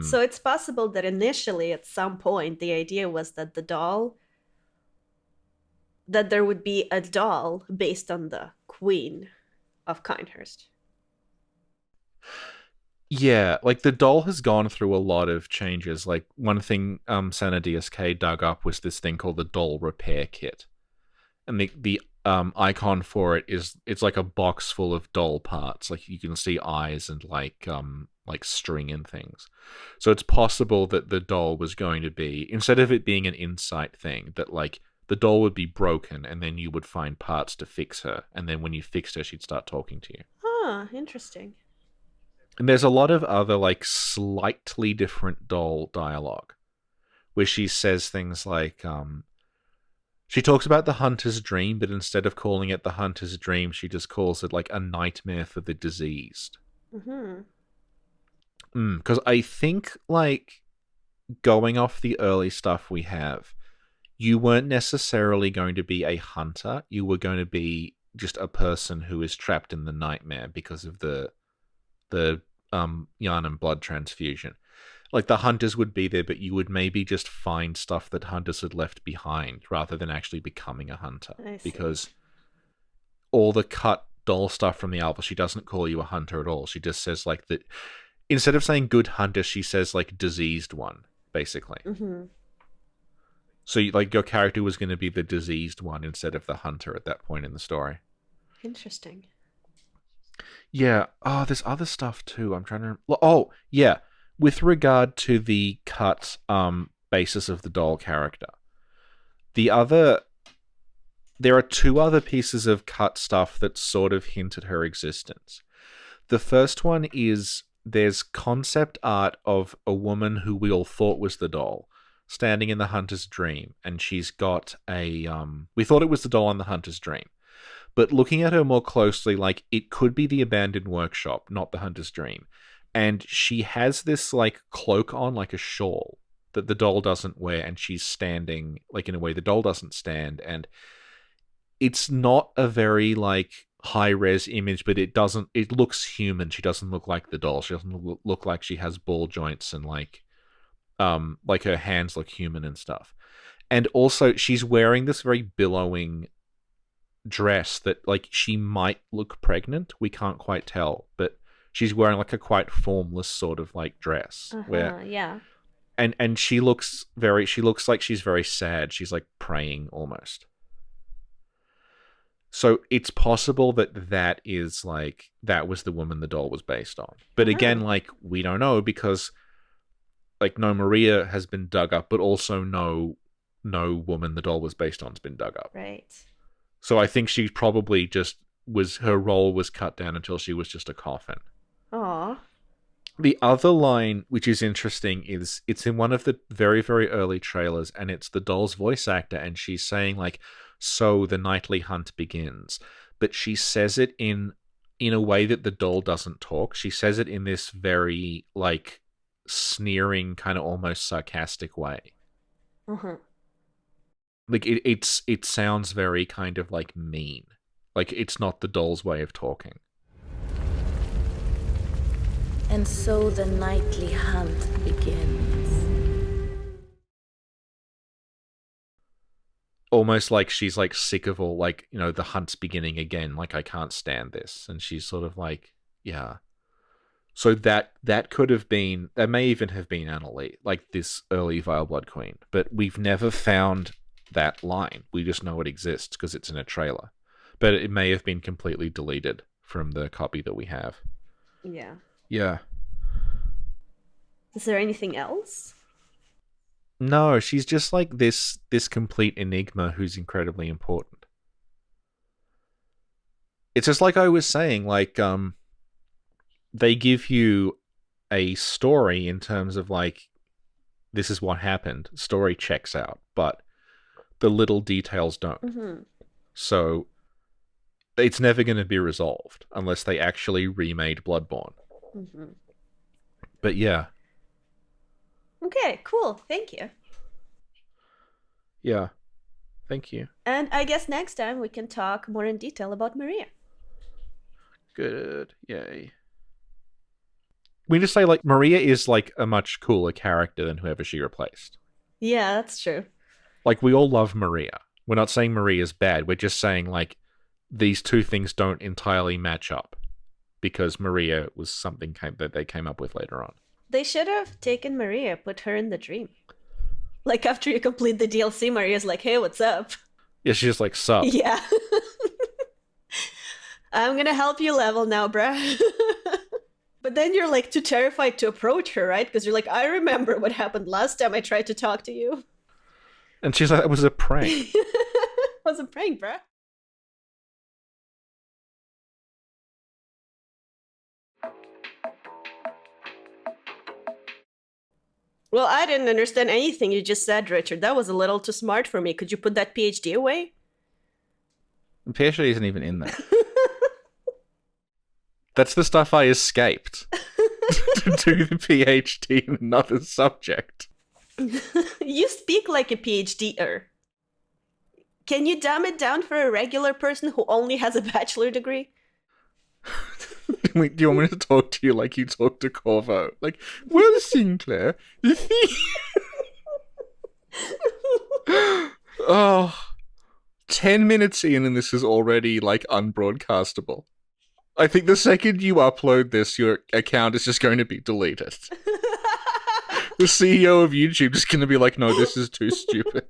So it's possible that initially, at some point, the idea was that that there would be a doll based on the Queen of Kindhurst. Yeah, like, the doll has gone through a lot of changes. Like, one thing Sana DSK dug up was this thing called the doll repair kit. And the icon for it it's like a box full of doll parts. Like, you can see eyes and like string and things. So it's possible that the doll was going to be, instead of it being an insight thing, that, like, the doll would be broken and then you would find parts to fix her. And then when you fixed her, she'd start talking to you. Huh, interesting. And there's a lot of other, like, slightly different doll dialogue where she says things like, she talks about the hunter's dream, but instead of calling it the hunter's dream, she just calls it, like, a nightmare for the diseased. Because I think, like, going off the early stuff we have, you weren't necessarily going to be a hunter. You were going to be just a person who is trapped in the nightmare because of the yarn and blood transfusion. Like, the hunters would be there, but you would maybe just find stuff that hunters had left behind rather than actually becoming a hunter. Because all the cut doll stuff from the alpha, she doesn't call you a hunter at all. She just says, like, that instead of saying good hunter, she says, like, diseased one, basically. So, like, your character was going to be the diseased one instead of the hunter at that point in the story. Interesting. Yeah. Oh, there's other stuff too. I'm trying to... Oh, yeah. With regard to the cut basis of the doll character, there are two other pieces of cut stuff that sort of hint at her existence. The first one is there's concept art of a woman who we all thought was the doll standing in the hunter's dream, and she's got a... we thought it was the doll in the hunter's dream. But looking at her more closely, like, it could be the abandoned workshop, not the hunter's dream. And she has this, like, cloak on, like a shawl, that the doll doesn't wear, and she's standing, like, in a way the doll doesn't stand. And it's not a very, like, high-res image, but it looks human. She doesn't look like the doll. She doesn't look like she has ball joints and, like her hands look human and stuff. And also, she's wearing this very billowing dress that, like, she might look pregnant. We can't quite tell, but she's wearing, like, a quite formless sort of, like, dress. Yeah. And she looks like she's very sad. She's, like, praying almost. So it's possible that is, like, that was the woman the doll was based on. But again, like, we don't know because, like, no Maria has been dug up, but also no woman the doll was based on has been dug up. Right. So I think she probably just her role was cut down until she was just a coffin. Aww. The other line, which is interesting, is it's in one of the very, very early trailers, and it's the doll's voice actor, and she's saying, like, so the nightly hunt begins. But she says it in a way that the doll doesn't talk. She says it in this very, like, sneering, kind of almost sarcastic way. Like, it sounds very kind of, like, mean. Like, it's not the doll's way of talking. And so the nightly hunt begins. almost like she's like sick of all, like, you know, the hunt's beginning again. Like, I can't stand this. And she's sort of like, yeah. So that could have been, that may even have been Annalyse, like this early Vileblood Queen. But we've never found that line. We just know it exists because it's in a trailer. But it may have been completely deleted from the copy that we have. Yeah. Yeah. Is there anything else? No, she's just like this complete enigma who's incredibly important. It's just like I was saying, like, they give you a story in terms of like, this is what happened. Story checks out, but the little details don't. Mm-hmm. So it's never going to be resolved unless they actually remade Bloodborne. Mm-hmm. But yeah. Okay, cool. Thank you. Yeah. Thank you. And I guess next time we can talk more in detail about Maria. Good. Yay. We just say, like, Maria is, like, a much cooler character than whoever she replaced. Yeah, that's true. Like, we all love Maria. We're not saying Maria's bad. We're just saying, like, these two things don't entirely match up because Maria was something that they came up with later on. They should have taken Maria, put her in the dream. Like, after you complete the DLC, Maria's like, hey, what's up? Yeah, she's just like, sup. Yeah. I'm gonna help you level now, bruh. But then you're like too terrified to approach her, right? Because you're like, I remember what happened last time I tried to talk to you. And she's like, it was a prank. It was a prank, bruh. Well, I didn't understand anything you just said, Richard. That was a little too smart for me. Could you put that PhD away? The PhD isn't even in there. That's the stuff I escaped to do the PhD in another subject. You speak like a PhD-er. Can you dumb it down for a regular person who only has a bachelor degree? Do you want me to talk to you like you talk to Corvo? Like, well, Sinclair, you see... Oh, 10 minutes in and this is already, like, unbroadcastable. I think the second you upload this, your account is just going to be deleted. The CEO of YouTube is going to be like, no, this is too stupid.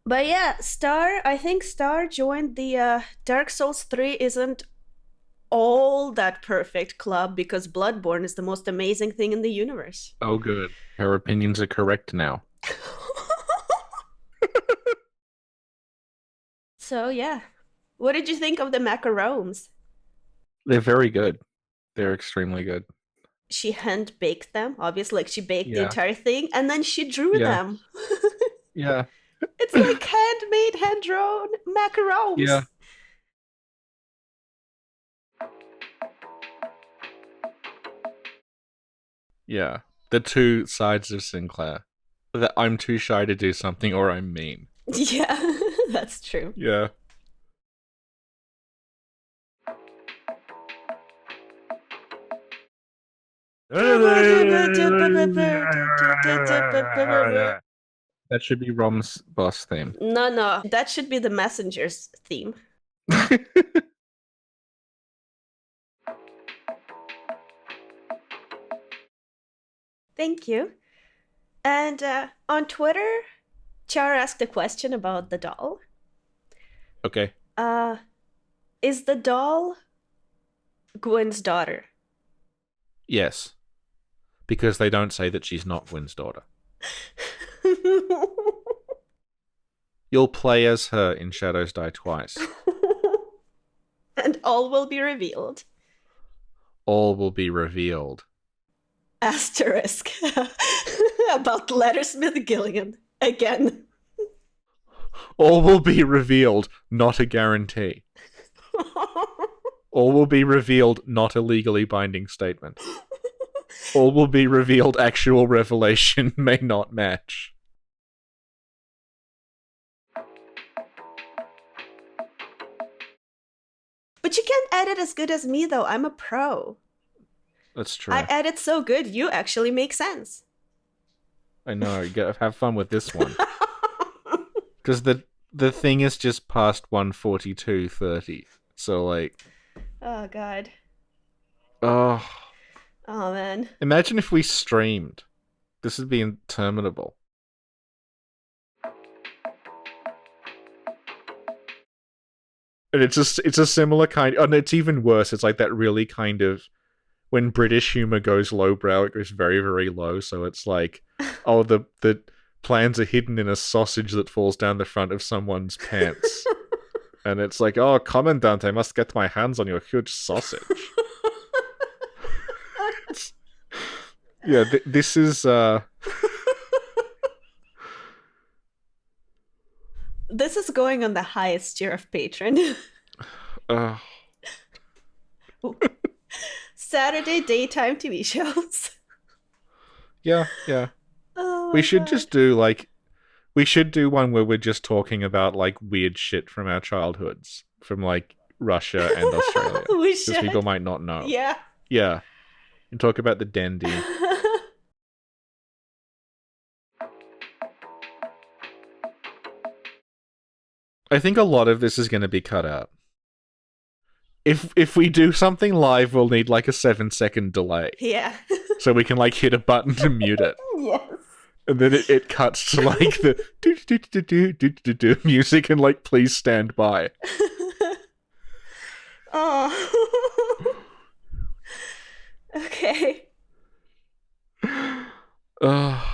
But yeah, I think Star joined the Dark Souls 3 isn't all that perfect club because Bloodborne is the most amazing thing in the universe. Oh, good. Her opinions are correct now. So yeah, what did you think of the macaroms? They're very good. They're extremely good. She hand-baked them, obviously, like she baked the Yeah. entire thing, and then she drew Yeah. them. Yeah. It's like handmade, hand-drawn macarons. Yeah. Yeah. The two sides of Sinclair. That I'm too shy to do something or I'm mean. Yeah, that's true. Yeah. That should be Rom's boss theme. No, that should be the Messenger's theme. Thank you. And on Twitter, Char asked a question about the doll. Okay. Is the doll Gwyn's daughter? Yes. Because they don't say that she's not Gwyn's daughter. You'll play as her in Shadows Die Twice. And all will be revealed. All will be revealed. Asterisk. About Lettersmith Gilligan. Again. All will be revealed, not a guarantee. All will be revealed, not a legally binding statement. All will be revealed, actual revelation may not match. But you can't edit as good as me, though. I'm a pro. That's true. I edit so good, you actually make sense. I know. You gotta have fun with this one. Because the thing is just past 1:42:30. So, like... Oh, God. Oh. Oh, man. Imagine if we streamed. This would be interminable. And it's a similar kind... Oh, no, it's even worse. It's like that really kind of... When British humor goes lowbrow, it goes very, very low. So it's like, oh, the plans are hidden in a sausage that falls down the front of someone's pants. And it's like, oh, Commandant, I must get my hands on your huge sausage. Yeah, this is... This is going on the highest tier of patron. Saturday daytime TV shows. Yeah. Oh, We should God. just do, like... We should do one where we're just talking about, like, weird shit from our childhoods. From, like, Russia and Australia. We Because should. people might not know. Yeah. Yeah. And talk about the dandy. I think a lot of this is going to be cut out. If we do something live, we'll need like a 7-second delay. Yeah. So we can like hit a button to mute it. Yes. And then it cuts to like the do music and like please stand by. Oh. Okay. Ugh.